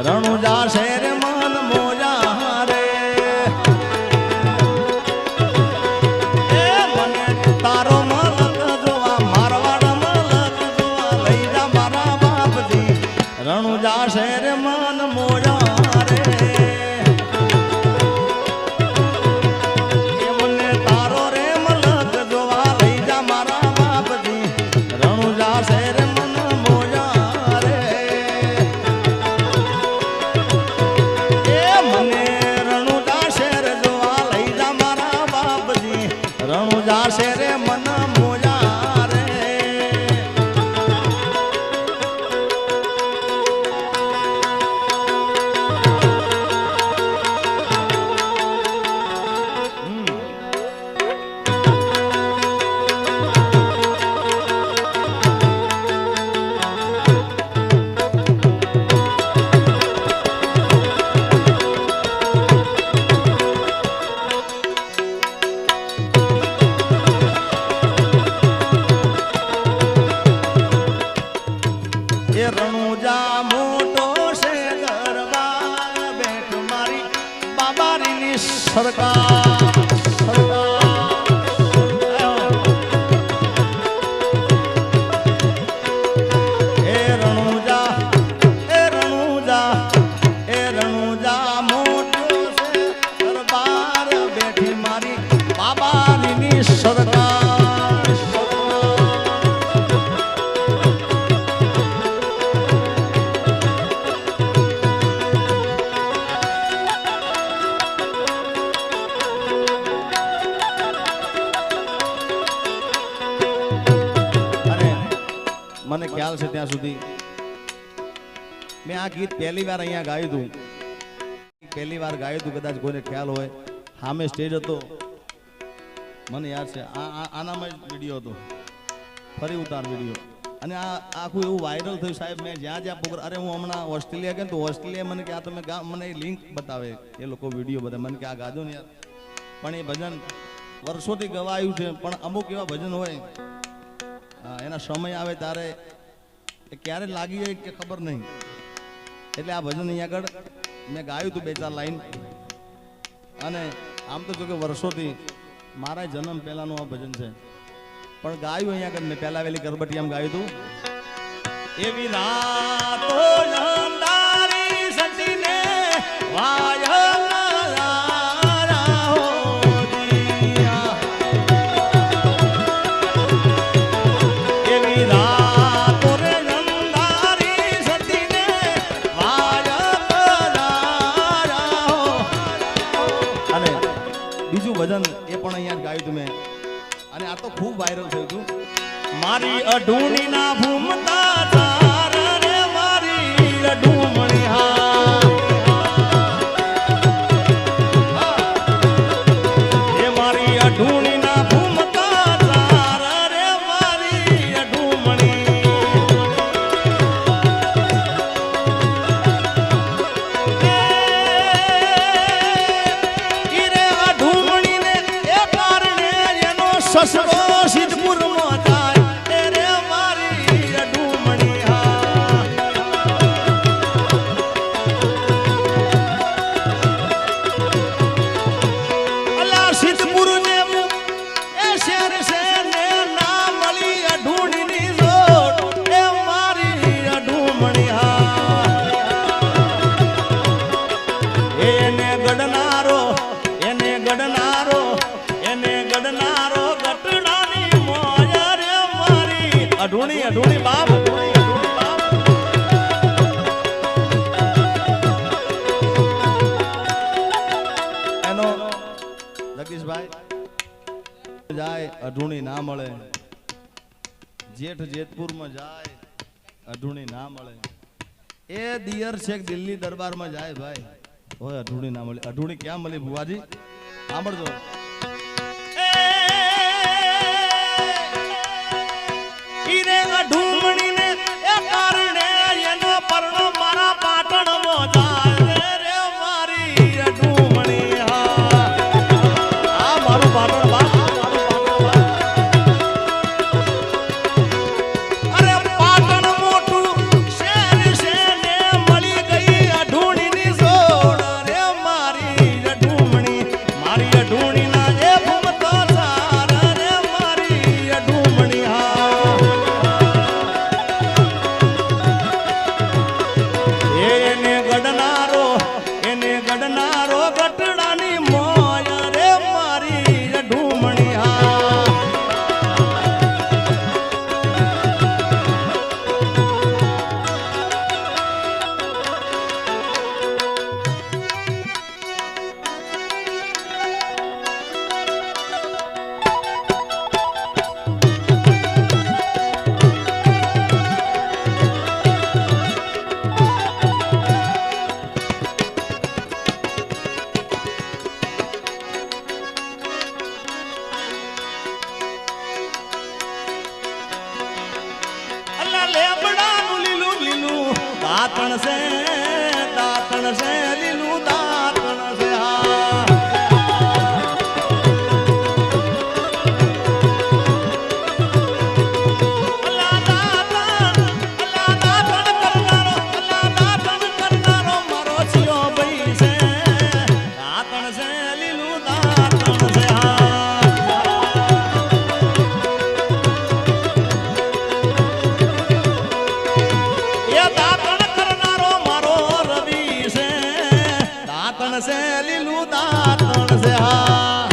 रणुजा शेर मन मोजा रे ए मने तारो मलक जोवा मारवाड़ मलक जोवा लई जा मारा बापजी रणुजा शेर मन मोजा रे ये मने तारो रे मलक जोवा लई जा मारा बापजी रणुजा शेर मन मोजा रे ए मने रणुजा शेर जोवा लई जा मारा बापजी रणुजा शेर मन मोजा रे ये रणुजा मोटो से दरबार बैठ मारी बाबारी नी सरकार ए रणुजा ए रणुजा ए रणुजा मोटो से दरबार बैठी मारी बाबारी नी सरकार મને ખ્યાલ છે ત્યાં સુધી મેં આ ગીત પહેલી વાર અહીંયા ગાયું હતું પહેલી વાર ગાયું હતું કદાચ કોઈને ખ્યાલ હોય સામે સ્ટેજ હતો મને યાદ છે આનામાં જ વિડીયો હતો ફરી ઉતાર વિડીયો અને આ આખું એવું વાયરલ થયું સાહેબ મેં જ્યાં જ્યાં પ્રોગ્રામ અરે હું હમણાં ઓસ્ટ્રેલિયા ગયા તો ઓસ્ટ્રેલિયા મને કે આ તમે મને લિંક બતાવે એ લોકો વિડીયો બધા મને કે આ ગાજો ને યાર પણ એ ભજન વર્ષોથી ગવાયું છે પણ અમુક એવા ભજન હોય એના સમય આવે ત્યારે ક્યારે લાગી જાય કે ખબર નહીં એટલે આ ભજન અહીંયા આગળ મેં ગાયું હતું 2-4 લાઈન અને આમ તો જો કે વર્ષોથી મારા જન્મ પહેલાનું આ ભજન છે પણ ગાયું અહીંયા આગળ મેં પહેલા વેલી કરબટી આમ ગાયું હતું એવી રાતો અંધારી સતીને વાય ભજન એ પણ અહીંયા ગાયું હતું મેં અને આ તો ખૂબ વાયરલ થયું હતું મારી અઢૂણી ના ભૂમતા તાર રે મારી અઢૂમણી હા સસરો સિદ્ધપુર માં જાય એ રે મારી અઢુમણી હા અલા સિદ્ધપુર ને એ શેર છે ને ના મળી અઢુણી ની જોડ એ મારી અઢુમણી હા એને ગડનારો ગટડાની મોયા રે મારી અઢુણી અઢુણી બાપ એનો જગદીશભાઈ જાય અઢુણી ના મળે જેઠ જેતપુરમાં જાય અઢુણી ના મળે એ દિયર શેખ દિલ્હી દરબારમાં જાય ભાઈ ઓય અઢુણી ના મળે અઢુણી ક્યાં મળી ભુવાજી સાંભળજો અઢુમણી ને એ કારણે એનો પરણો મારા પાટણ માં જાય રે મારી અઢુમણી હા આ મારું પાટણ બાપ અરે પાટણ મોટું શહેર છે ને મળી ગઈ અઢુણી ની જોડ રે મારી અઢુમણી મારી અઢુણી ના એ ભૂમતો સાર રે મારી અઢુમણી હા એને ગડનારો ગટડાની મોય રે મારી અઢુમણી હા દાતણ છે લીલું દાતણ છે હા અલ્લા દાતણ કરનારો મારો છિયો ભાઈ છે દાતણ છે લીલું દાતણ છે હા એ દાતણ કરનારો મારો રવિ છે દાતણ છે લીલું દાતણ છે હા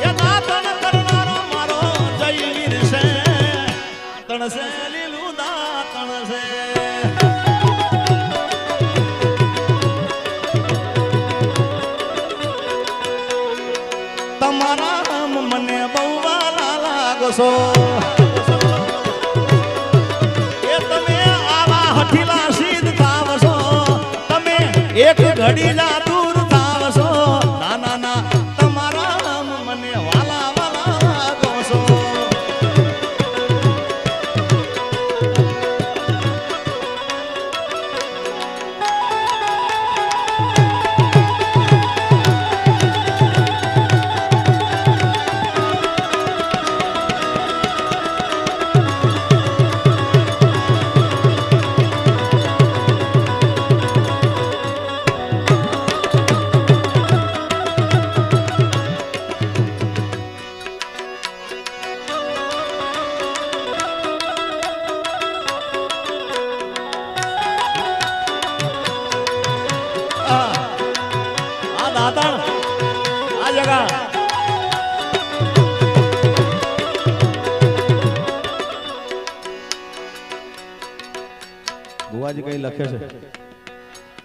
એ દાતણ કરનારો મારો જયવીર છે દાતણ છે લીલું દાતણ છે તમારા મને બહુ વાલા લાગો છો એ તમે આવા હઠીલા સિદ્ધ થાવ છો તમે એક ઘડી ના દૂર થાવ છો ના ના ના તમારા મને વાલા વાલા લાગો છો દાતણ આ જગા ભુવાજી કઈ લખે છે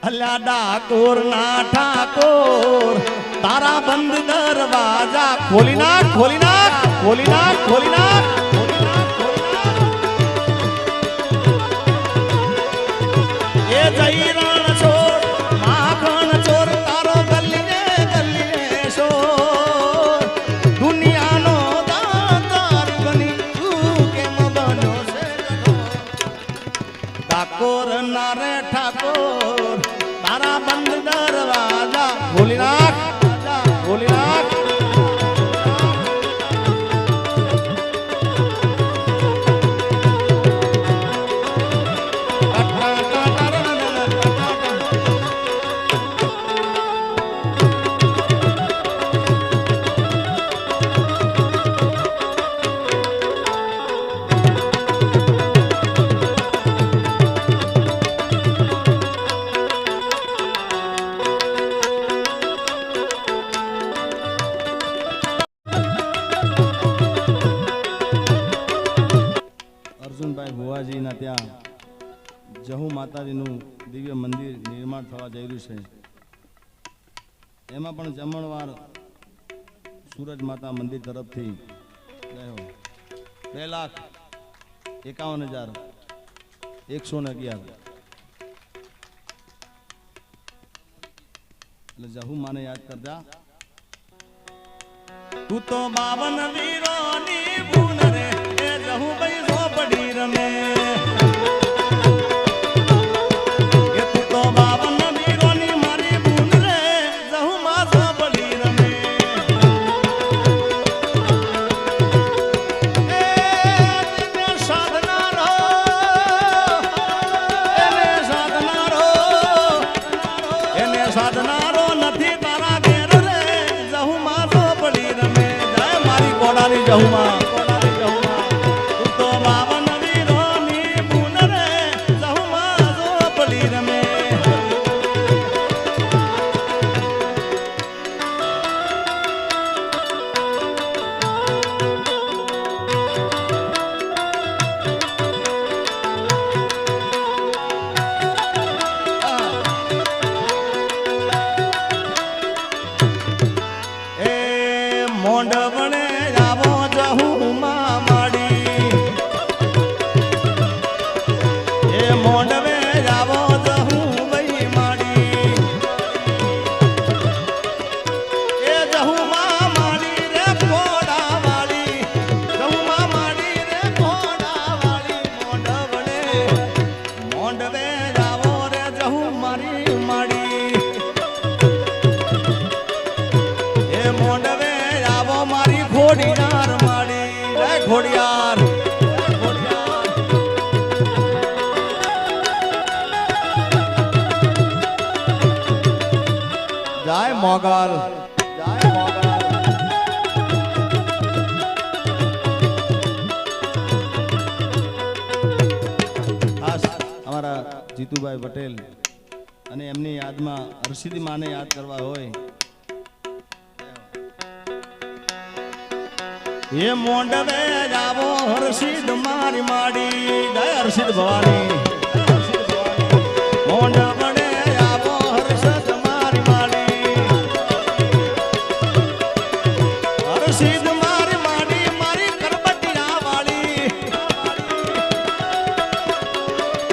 અલ્યા ડાકોર ના ઠાકોર તારા બંધ દરવાજા ખોલી નાખ ખોલી નાખ ખોલી નાખ ખોલી નાખ એ જઈ રણ છોડ માખણ ચોર તારો ગલીને ગલીને શોર દુનિયાનો દાતાર બની તું કેમ બનો છે ઠાકોર ના રે ઠાકોર તારા બંધ દરવાજા ખોલી નાખ, ખોલી નાખ. અર્જુનભાઈ ભુવાજીના ત્યાં જહુ માતાજીનું દિવ્ય મંદિર નિર્માણ થવા જઈ રહ્યું છે. એમાં પણ જમણવાર સૂરજ માતા મંદિર તરફથી ગયો 2,51,111 એટલે જહુ માને યાદ કરતા. તું તો 52 વીરોની ભૂન રે એ જહુ ભાઈ ઝોપડી રમે. એ તું તો 52 વીરોની મારી ભૂન રે જહુ માં ઝોપડી રમે. એ દિને સાધનારો એને સાધનારો એને સાધનારો નથી તારા ઘેર રે જહુ માં ઝોપડી રમે. જય મારી કોડાની જહુ માં. મોંડવણે આવો જહુ માં માડી. એ મોંડવે આવો જહુ ભાઈ માડી. એ જહુ માં માડી રે ઘોડા વાળી. જહુ માં માડી રે ઘોડા વાળી. મોંડવે આવો રે જહુ મારી માડી. એ મોંડવે મારી ઘોડિયાર માડી. જય ઘોડિયાર. જય મોગલ. જય મોગલ. ખાસ અમારા જીતુભાઈ પટેલ અને એમની યાદમાં હર્ષિદી માને યાદ કરવા હોય. એ મોંડવે જાવો હર્ષિદ મારી માડી. જય હર્ષિદ ભવાની. મોંડવડે જાવો હર્ષિદ મારી માડી. હર્ષિદ મારી માડી મારી કરબટિયા વાળી.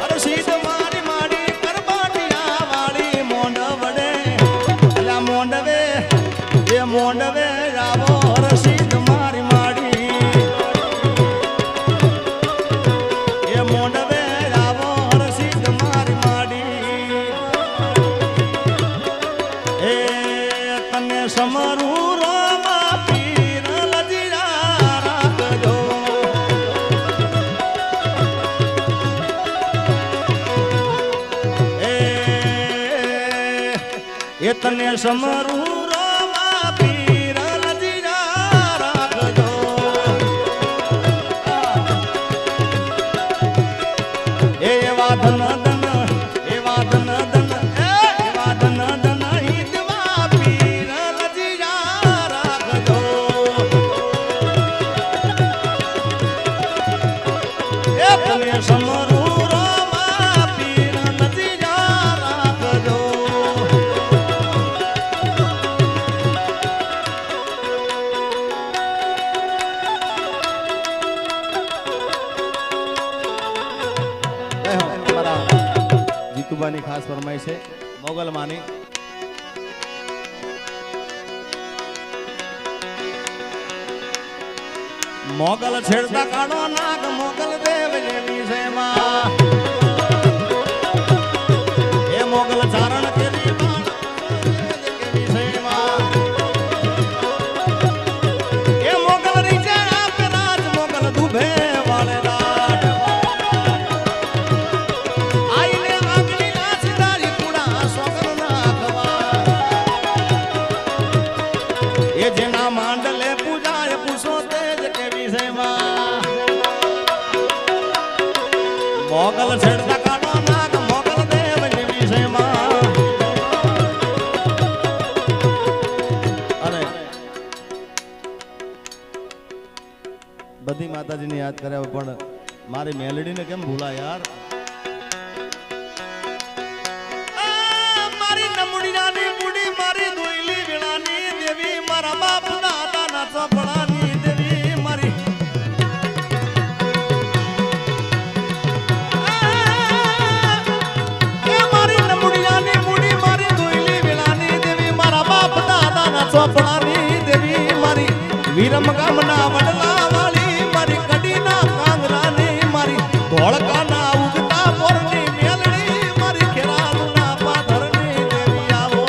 હર્ષિદ મારી માડી કરબટિયા વાળી. મોંડવડે અલા મોંડવે એ મોંડવે જાવો હર્ષિદ મારી માડી. મોંડવે આવો હર્ષિદ મારી માડી. એ તને સમરું રોમા પીર લજીરા રાખજો. એ તને સમરું રોમા પીર લજીરા રાખજો. એવા ધન ધન એવા ધન ધન એવા ધન ધન હિતવા પીર લજીરા રાખજો. એ તને સમરું રોમા પીર લજીરા રાખજો. જીતુબાની ખાસ ફરમાઈ છે મોગલ માની. મોગલ છેડતા કાઢો નાગ મોગલ દેવ જેવી છે માં. એ મોગલ ચારણ મોગલ છેડતા કાઢો નાગ મોગલ દેવની વિષયમાં અને બધી માતાજીને યાદ કર્યા પણ મારી મેલડીને કેમ ભૂલા યાર મારી નમુડિયાની બુડી મારી દોઈલી વેળાની દેવી મારા બાપ દાદાના ચોપડાની દેવી મારી મારી નમુડિયાની બુડી મારી દોઈલી વેળાની દેવી મારા બાપ દાદાના ચોપડાની દેવી મારી વીરમ ગામના વડલા વાળી મારી કડીના કાંગરાની મારી ધોળકાના ઉગતા પોરની મેલડી મારી ખેરાલુના પાથરની દેવી આવો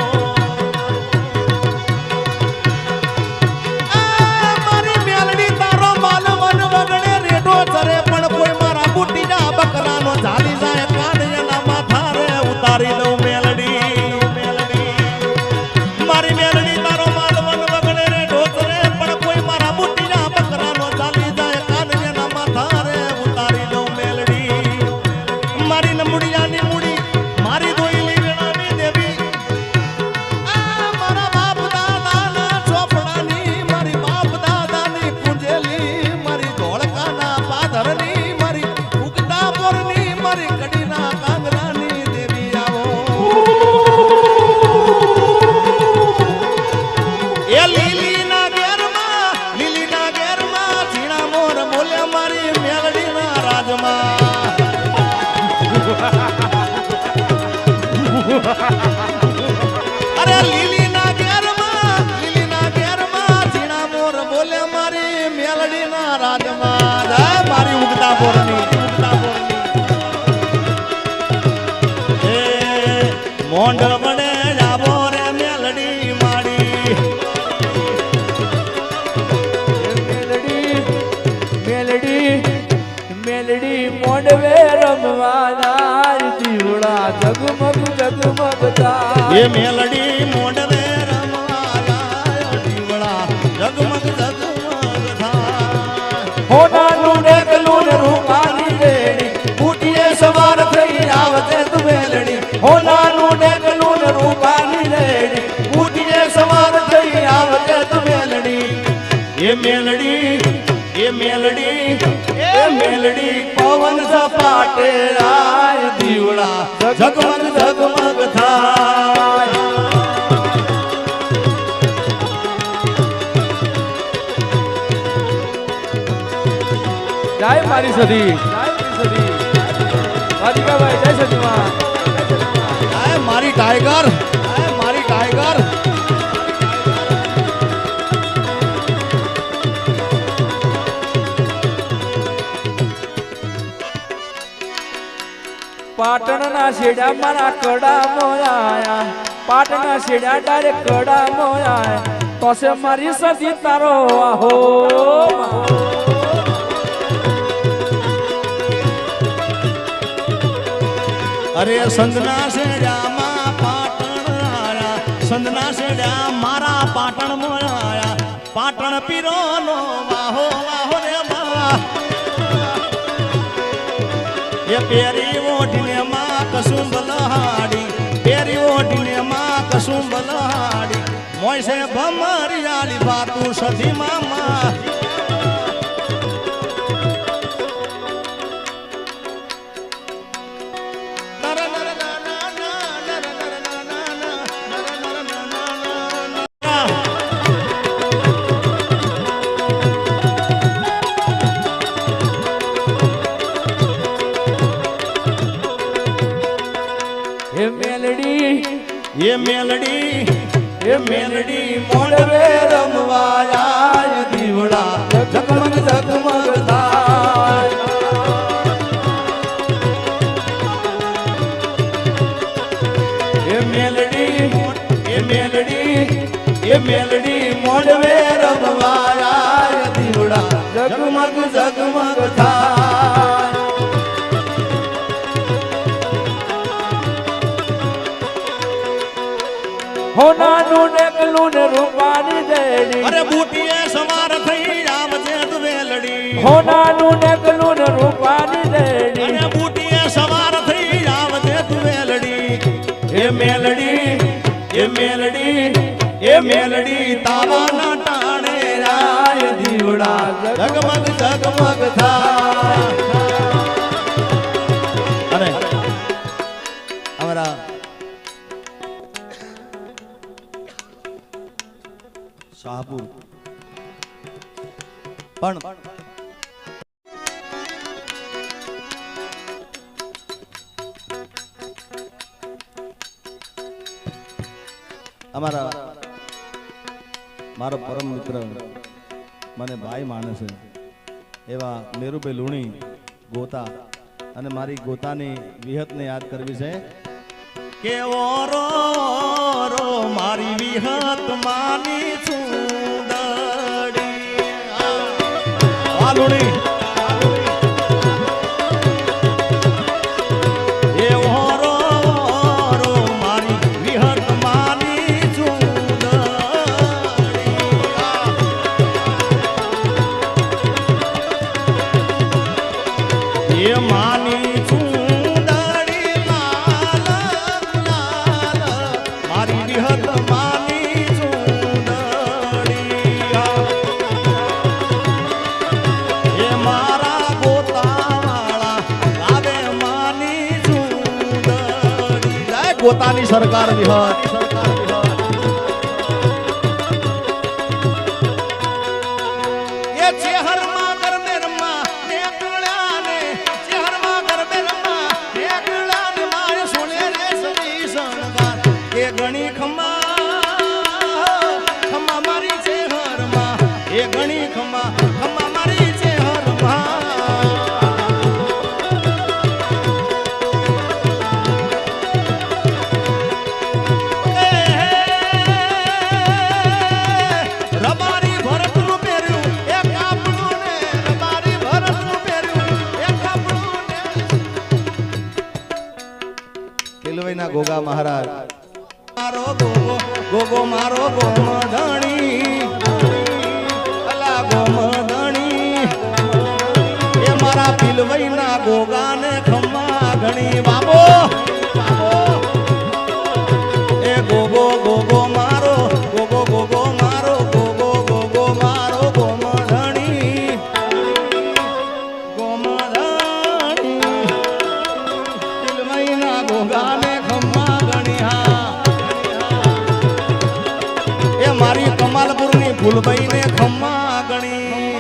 મારી મેલડી તારો માલ મન વગડે રેડો ચરે પણ કોઈ મારા બુટીના બકરાનો ઝાલી જાય કાન એના માથા રે ઉતારી દઉં મેલડી મારી મેલડી તારો માલ મન વગડે રેડો ચરે પણ કોઈ મારા બુટીના બકરાનો ઝાલી જાય કાન એના માથા રે ઉતારી દઉં મેલડી મારી નમુડિયાની મુડી મારી દોઈલી વેણાની દેવી મારા બાપ દાદાના ચોપડાની મારી બાપ દાદાની પૂજેલી મારી ધોળકાના પાધરની મારી ઉગતા પોરની મારી કડીના કાંગરાની દેવી આવો એ લીલીના ઘેરમાં ઝીણા મોર બોલ્યા મારી મેલડીના રાજમાં અરે લીલીના ઘેરમાં ઝીણા મોર બોલે મારી મેલડીના રાજમાં મારી ઉગતા પોરની એ મોંઢ વડે જાબો રે મેલડી માડી મેલડી મોડવે રમવાના દીવડા જગમગ જગમગ થાય એ મેલડી મોંઢવે રમવાના દીવડા જગમગ જગમગ થાય હોનાનું ડેકલું ને રૂપાની રેડી બુટીએ સવાર થઈ આવતે તું મેલડી હોનાનું ડેકલું ને રૂપાની રેડી બુટીએ સવાર થઈ આવતે તું મેલડી એ મેલડી પવન સપાટે રાય દીવડા જગમગ જગમગ થાય જય મારી સદી રાધિકાભાઈ જય સદીમાં આય મારી ટાઈગર પાટણના શેડા મારા કડા મોયા પાટણના શેડા ડાયરેક્ટ કડા મોયા તોસે મારી સદી તારો આહો અરે સંદના શેડામાં પાટણ આયા સંદના શેડા મારા પાટણ મોયા પાટણ પીરોનો વાહો વાહો રે વાહ એ પેરી ઓઢીને માં કસું બલહાડી પેરી ઓઢીને માં કસું બલહાડી મોયસે ભમરિયાળી બાતું સધી મામા એ મેલડી મોડવે રમવાયા દીવડા જગમગ જગમગ થાય એ મેલડી મોડવે રમવાયા દીવડા જગમગ જગમગ થાય હોનાનું ડેકલું ને રૂપાની દેડી અરે બુટીએ સવાર થઈ આવજે તું વેલડી હોનાનું ડેકલું ને રૂપાની દેડી અરે બુટીએ દીવડા જગમગ જગમગ થાય. અને અમારા શાહપુર પણ અમારા મારો પરમ મિત્ર મને ભાઈ માને છે એવા મેરુભાઈ લુણી ગોતા અને મારી ગોતાની વિહતને યાદ કરવી છે કે ઓરો રો મારી વિહત માની સુંદડી આ લુણી પોતાની સરકાર વિહત એ ચેહરમાં ગરમે રમવા નેકળ્યા ને ચેહરમાં ગરમે રમવા નેકળ્યા ને મારે સોને રે સવી શણગાર એ ગણી ખમા મારી ચેહરમાં એ ગણી ખમા મારી ચેહરમાં ગોગા મહારાજ મારો ગોગો મારો ગોમધણી અલા ગોમધણી એ મારા પિલવઈના ગોગાને ખમ્મા ઘણી બાબો એ ગોગો ગોગો મારો ગોગો મારો ગોગો મારો ગોમધણી પિલવઈના ગોગાને મારી કમાલપુરની ફૂલભાઈને ખમ્મા ગણી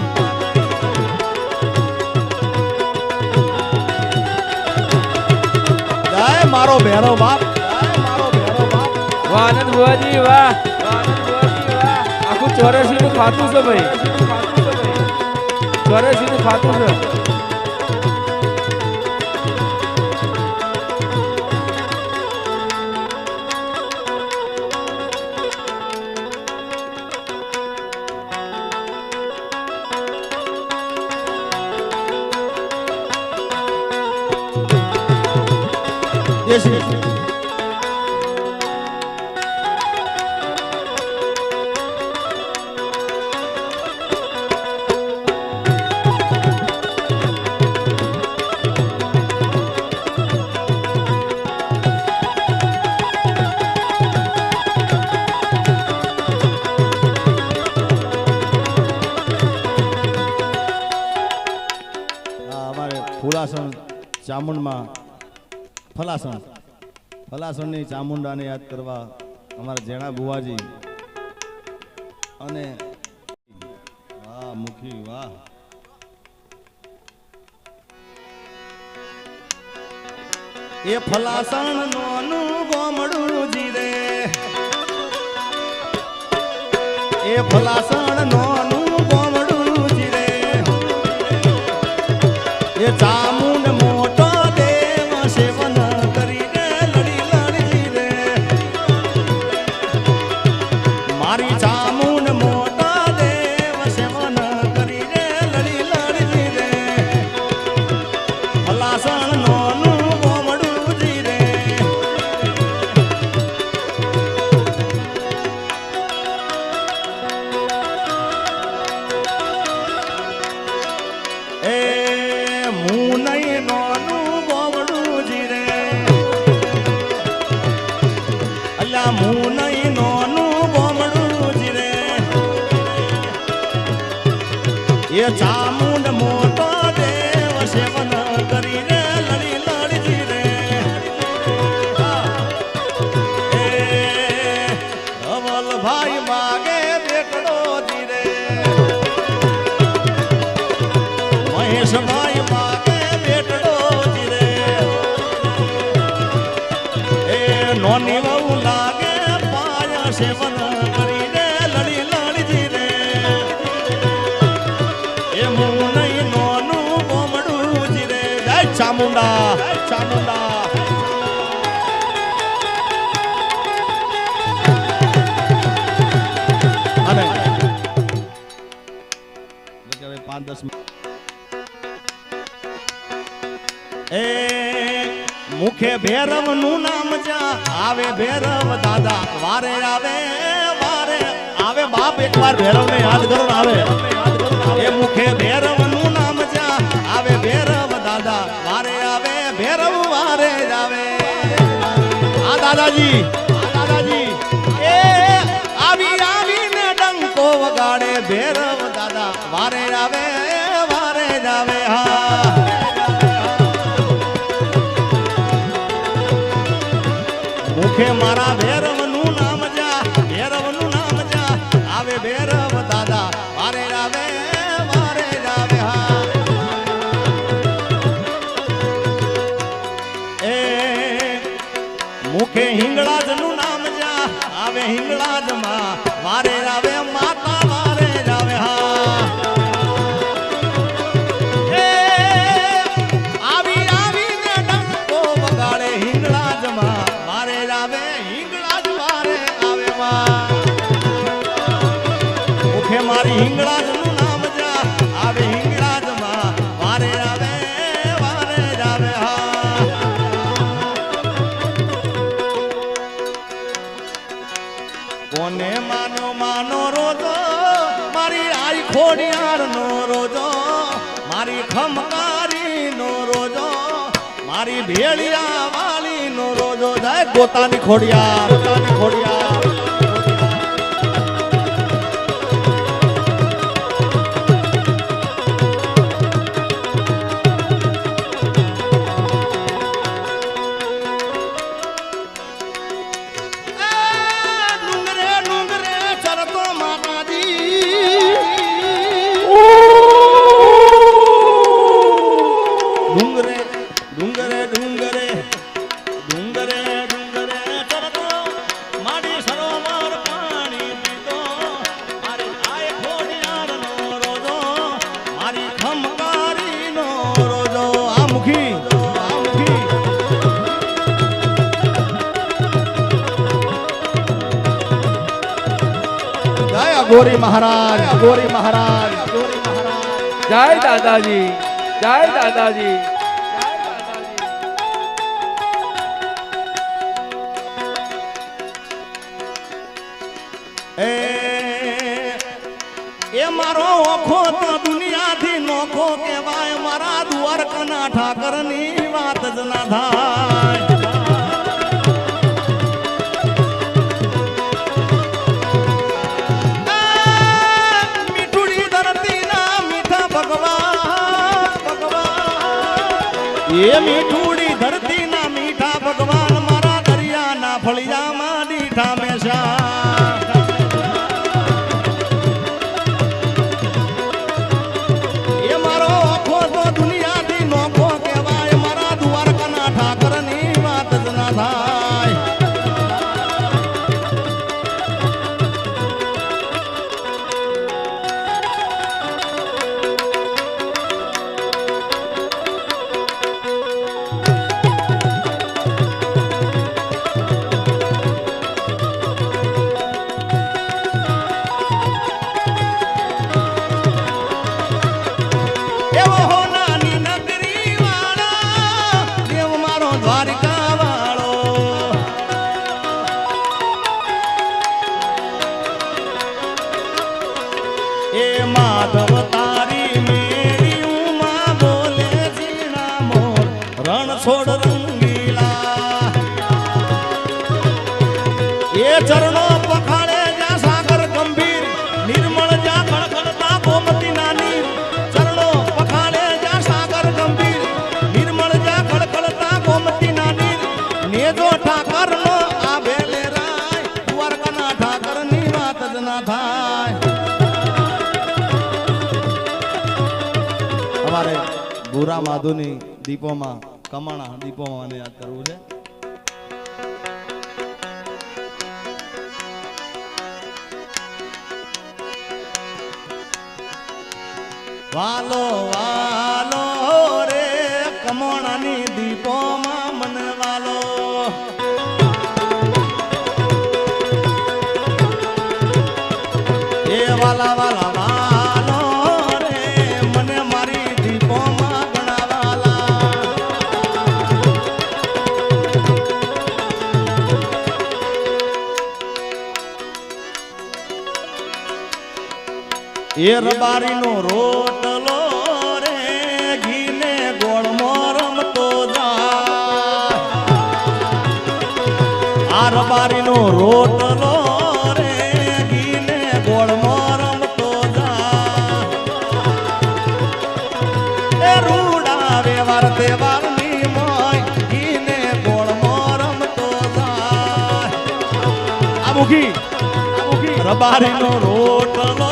જય મારો ભેરો બાપ વાહ આનંદ બુઆજી વાહ આખું 84 નું ખાતું છે ભાઈ 84 નું ખાતું છે ફુલાસણ ચામુંડમાં ફલાસણની ચામુંડાને યાદ કરવા અમારા જેણા બુવાજી અને વાહ મુખી વાહ એ ફલાસણ નોનું ગોમડું જીરે એ ફલાસણ નોનું ગોમડું જીરે એ ચામુંડ મોટો દેવ સેવન કરીને લડી રે મારી ચામુંડ મોટો દેવ સેવન કરીને લડી રે ફલાસણ નોનું ગોમડું જીરે એ સેવન કરીને લડી લડજી રે ધવલભાઈ માગે બેટડો જી રે મહેશભાઈ માગે બેટડો જી રે એ નોની વહુ લાગે પાયા સેવન કરીને લડી લડજી રે એ હું નહીં નોનું બોમડું જી રે જય ચામુંડા ચામુંડા અને હવે 5-10 એ મુખે ભૈરવ નું નામ જા આવે ભૈરવ દાદા વારે આવે બાપ એકવાર ભૈરવ ને યાદ કરો ને આવે એ મુખે ભૈરવ નું નામ જા આવે ભૈરવ દાદા વારે આવે ભૈરવ વારે આવે આ દાદાજી એ આવીને ડંકો વગાડે ભૈરવ દાદા વારે આવે હા મુખે મારા ભૈરવ નું નામ જા આવે ભૈરવ દાદા વારે આવે હા એ મુખે હિંગળાજ નું નામ જા આવે હિંગળાજ માં વારે આવે માતા વારે આવે હા એ આવીને ડંકો વગાડે હિંગળાજ માં વારે આવે હિંગળાજ વારે આવે માં મુખે મારી હિંગળાજ નું નામ જા આવે હિંગળાજ માં વારે આવે હા કોને માનો રોજો મારી આઈ ખોડિયાર નો રોજો મારી ખમકારી નો રોજો મારી ભેળિયા વાળી નો રોજો જાય ગોતાની ખોડિયાર ગોરી મહારાજ જય દાદાજી જય દાદાજી એ મારો ઓખો તો દુનિયાથી નોખો કહેવાય મારા દ્વારકાના ઠાકરની વાત જ ના થાય એ મીઠુડી ધરતી ના મીઠા ભગવાન મારા દરિયા ના ફળિયામાં દીઠા મેશા એ મારો આખો તો દુનિયાથી નોખો કહેવાય મારા દ્વારકાના ઠાકરની વાત જ ના થાય માધવ તારી મેરી માં બોલે જીણા મોર રણ છોડ રંગીલા એ ચરણો પખાડે જા સાગર ગંભીર નિર્મળ જા ખળખળતા ગોમતી નાની ચરણો પખાડે જા સાગર ગંભીર ગોરા માધુની દીપોમાં કમાણા દીપોમાં મને યાદ કરવું છે. વાલો વાલો રે કમોણાની દીપોમાં મને વાલો એ વાલા વાલા વાલો રે મને મારી દીપોમાં ગણાવાલા એ રબારીનો રોટલો રે ઘીને ગોળમાં રમતો જા આ રબારીનો રોટલો રે ઘીને ગોળમાં રમતો જા એ રૂડા વ્યવહાર તહેવારની મોય ઘીને ગોળમાં રમતો જા આ મુખી રબારીનો રોટલો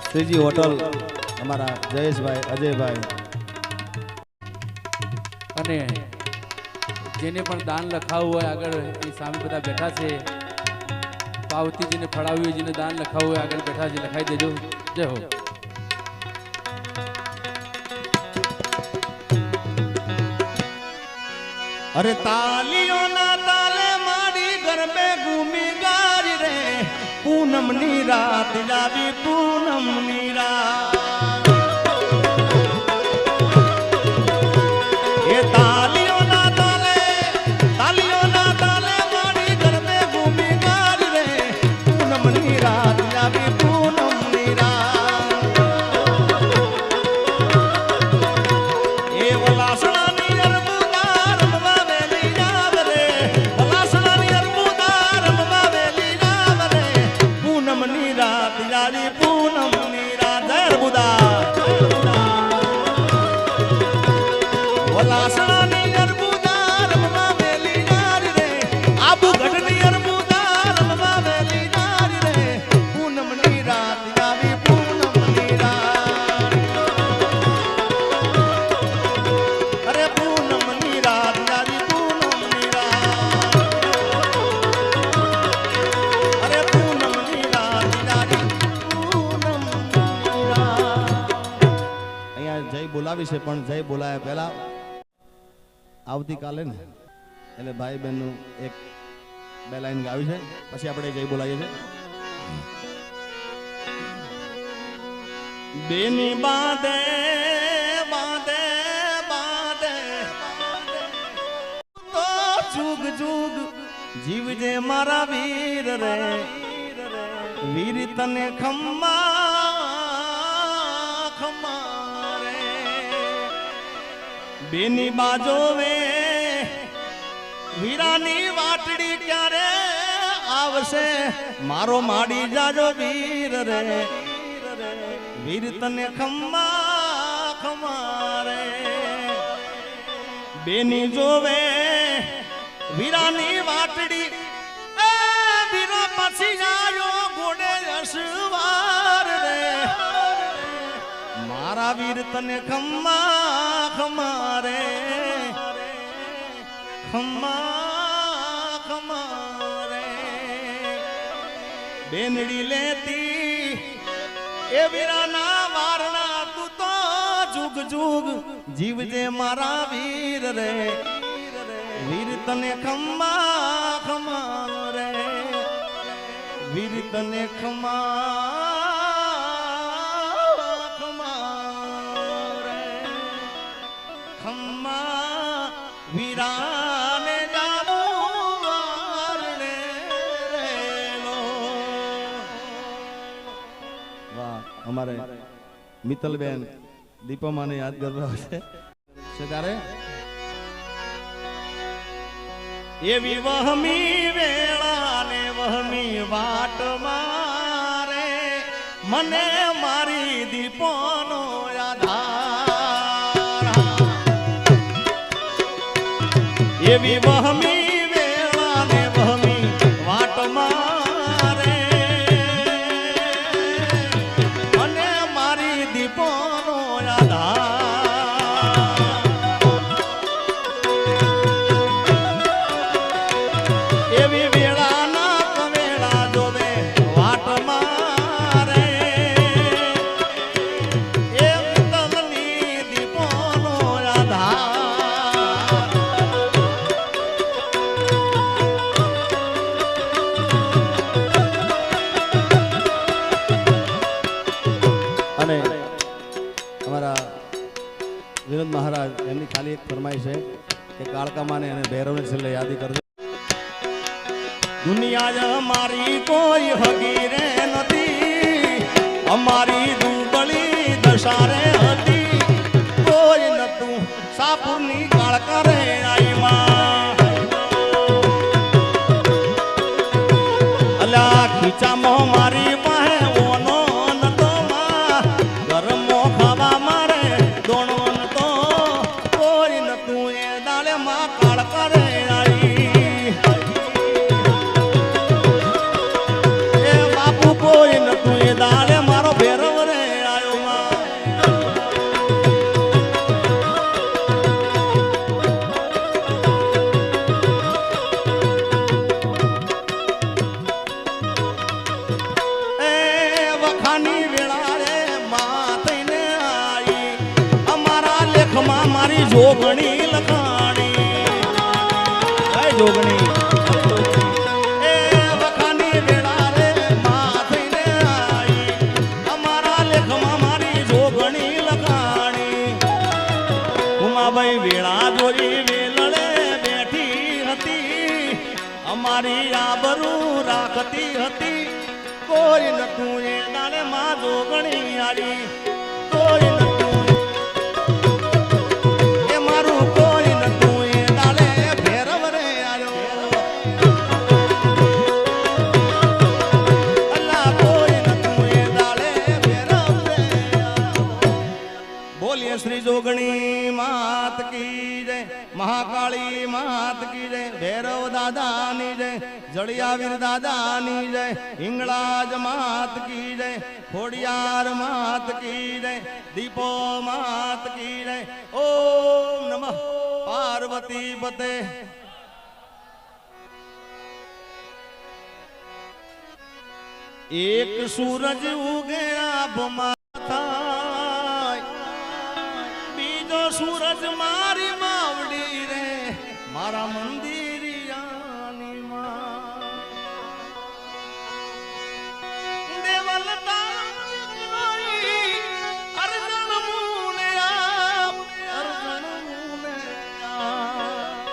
શ્રીજી હોટલ અમારા જયેશભાઈ અજયભાઈ અને જેને પણ દાન લખાવવું હોય આગળ એ સામે બધા બેઠા છે. પાવતીજીને ફળાવ્યું હોય જેને દાન લખાવવું હોય આગળ બેઠા છે, લખાઈ દેજો. જય હો. અરે તાલીઓના તાલે મારી ગરબે ઘૂમી ગારી રે પૂનમની રાત લાવી પૂનમની રાત એ તાલીઓના તાલે મારી ગરબે ઘૂમી ગારી રે પૂનમની રાત લાવી પૂનમની રાત એ વલાસણાની અરબુદાર વેલી રાત રે વલાસણાની અરબુદાર વેલી રાત રે પૂનમની રાત યારી પૂનમની રાત અરબુદાર વલાસણાની અરબુદાર વેલી રાત રે આબુગઢની અરબુદાર વેલી રાત રે પૂનમની રાત યારી પૂનમની રાત અરે પૂનમની રાત યારી પૂનમની રાત અરે પૂનમની રાત યારી પૂનમની રાત. અહીંયા જય બોલાવી છે પણ જય બોલાયા પહેલા આવતીકાલે ને એટલે ભાઈ બહેનનું એક બે લાઈન ગાવી છે પછી આપણે જય બોલાવીએ છીએ. બેની બાંધે બાંધે બાંધે તો જુગ જુગ જીવજે મારા વીર રે વીર તને ખમ્મા ખમ્મા રે બેની બાજો વે વીરાની વાટડી ક્યારે આવશે મારો માડી જાજો વીર રે વીર તને ખમ્મા ખમ્મા રે બેની જોવે વીરાની વાટડી એ વીરો પછી આયો ઘોડે અસવાર રે મારા વીર તને ખમ્મા ખમ્મા રે ખમ્મા ખમ્મા બેનડી લેતી એ વીરાના વારણા તું તો જુગ જુગ જીવજે મારા વીર રે વીર તને ખમ્મા ખમા રે વીર તને ખમ્મા ખમા રે ખમ્મા વીરાને જાવું વારણે રેલો. વાહ, અમારે મિત્તલબેન દીપામાને યાદ કરવા છે ત્યારે એવી વહમી વેળા ને વહમી વાટ મારે મને મારી દીપોનો આધાર. એવી વહમી વેળા ને વહમી વાટ મારે મને મારી દીપોનો આધાર. એવી વેળાના કવેળા જોવે વાટ મારે એ તલની દીપોનો આધાર. અને અમારા વિનોદ મહારાજ એમની ખાલી એક ફરમાઈશ છે કે કાળકામાને અને ભૈરવને છેલ્લે યાદી કરજો. દુનિયા અમારી કોઈ હગી રે નથી અમારી દુબળી દશા રે હતી કોઈ નતું સાપુરની કાળકા રે આઈમાં અલા ખીચામાં મારી પાસે ઓનો નતો માં ગરમો ખાવા મારે દોણો નતો કોઈ નતું એ દાડે માં કાળકા રે આઈ. કોઈ નતું એ દાડે મારો ભેરવ રે આયો માં. એ વખાની વેળા રે માં થઈને આઈ અમારા લેખમાં મારી જોગણી લખાણી. જોગણી ભાઈ વેળા જોઈ વેલળે બેઠી હતી અમારી આબરૂ રાખતી હતી કોઈ નતું એ દાડે માં જોગણી આડી કોઈ નતું એ મારું કોઈ નતું એ દાડે ભેરવ રે આવ્યો. અલ્લાહ કોઈ નતું એ દાડે ભેરવ રે આવ્યો. બોલીએ શ્રી જોગણી માત કી જય મહાકાળી માત કી જય ભૈરવ દાદાની જય જળિયાવીર દાદાની જય હિંગળાજ માત કી જય ખોડિયાર માત કી જય દીપો માત કી જય. ઓમ નમઃ પાર્વતી પતે. એક સૂરજ ઉગે આભમાં થાય બીજો સૂરજ મારી માવડી રે મારા મંદિરિયાની માં દેવલ તારી અર્જણ મુને આપ અર્જણ મુને આપ.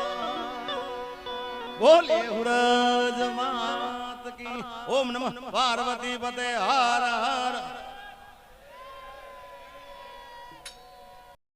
બોલે હુરજ માત કી. ઓમ નમઃ પાર્વતી પતે હર હર.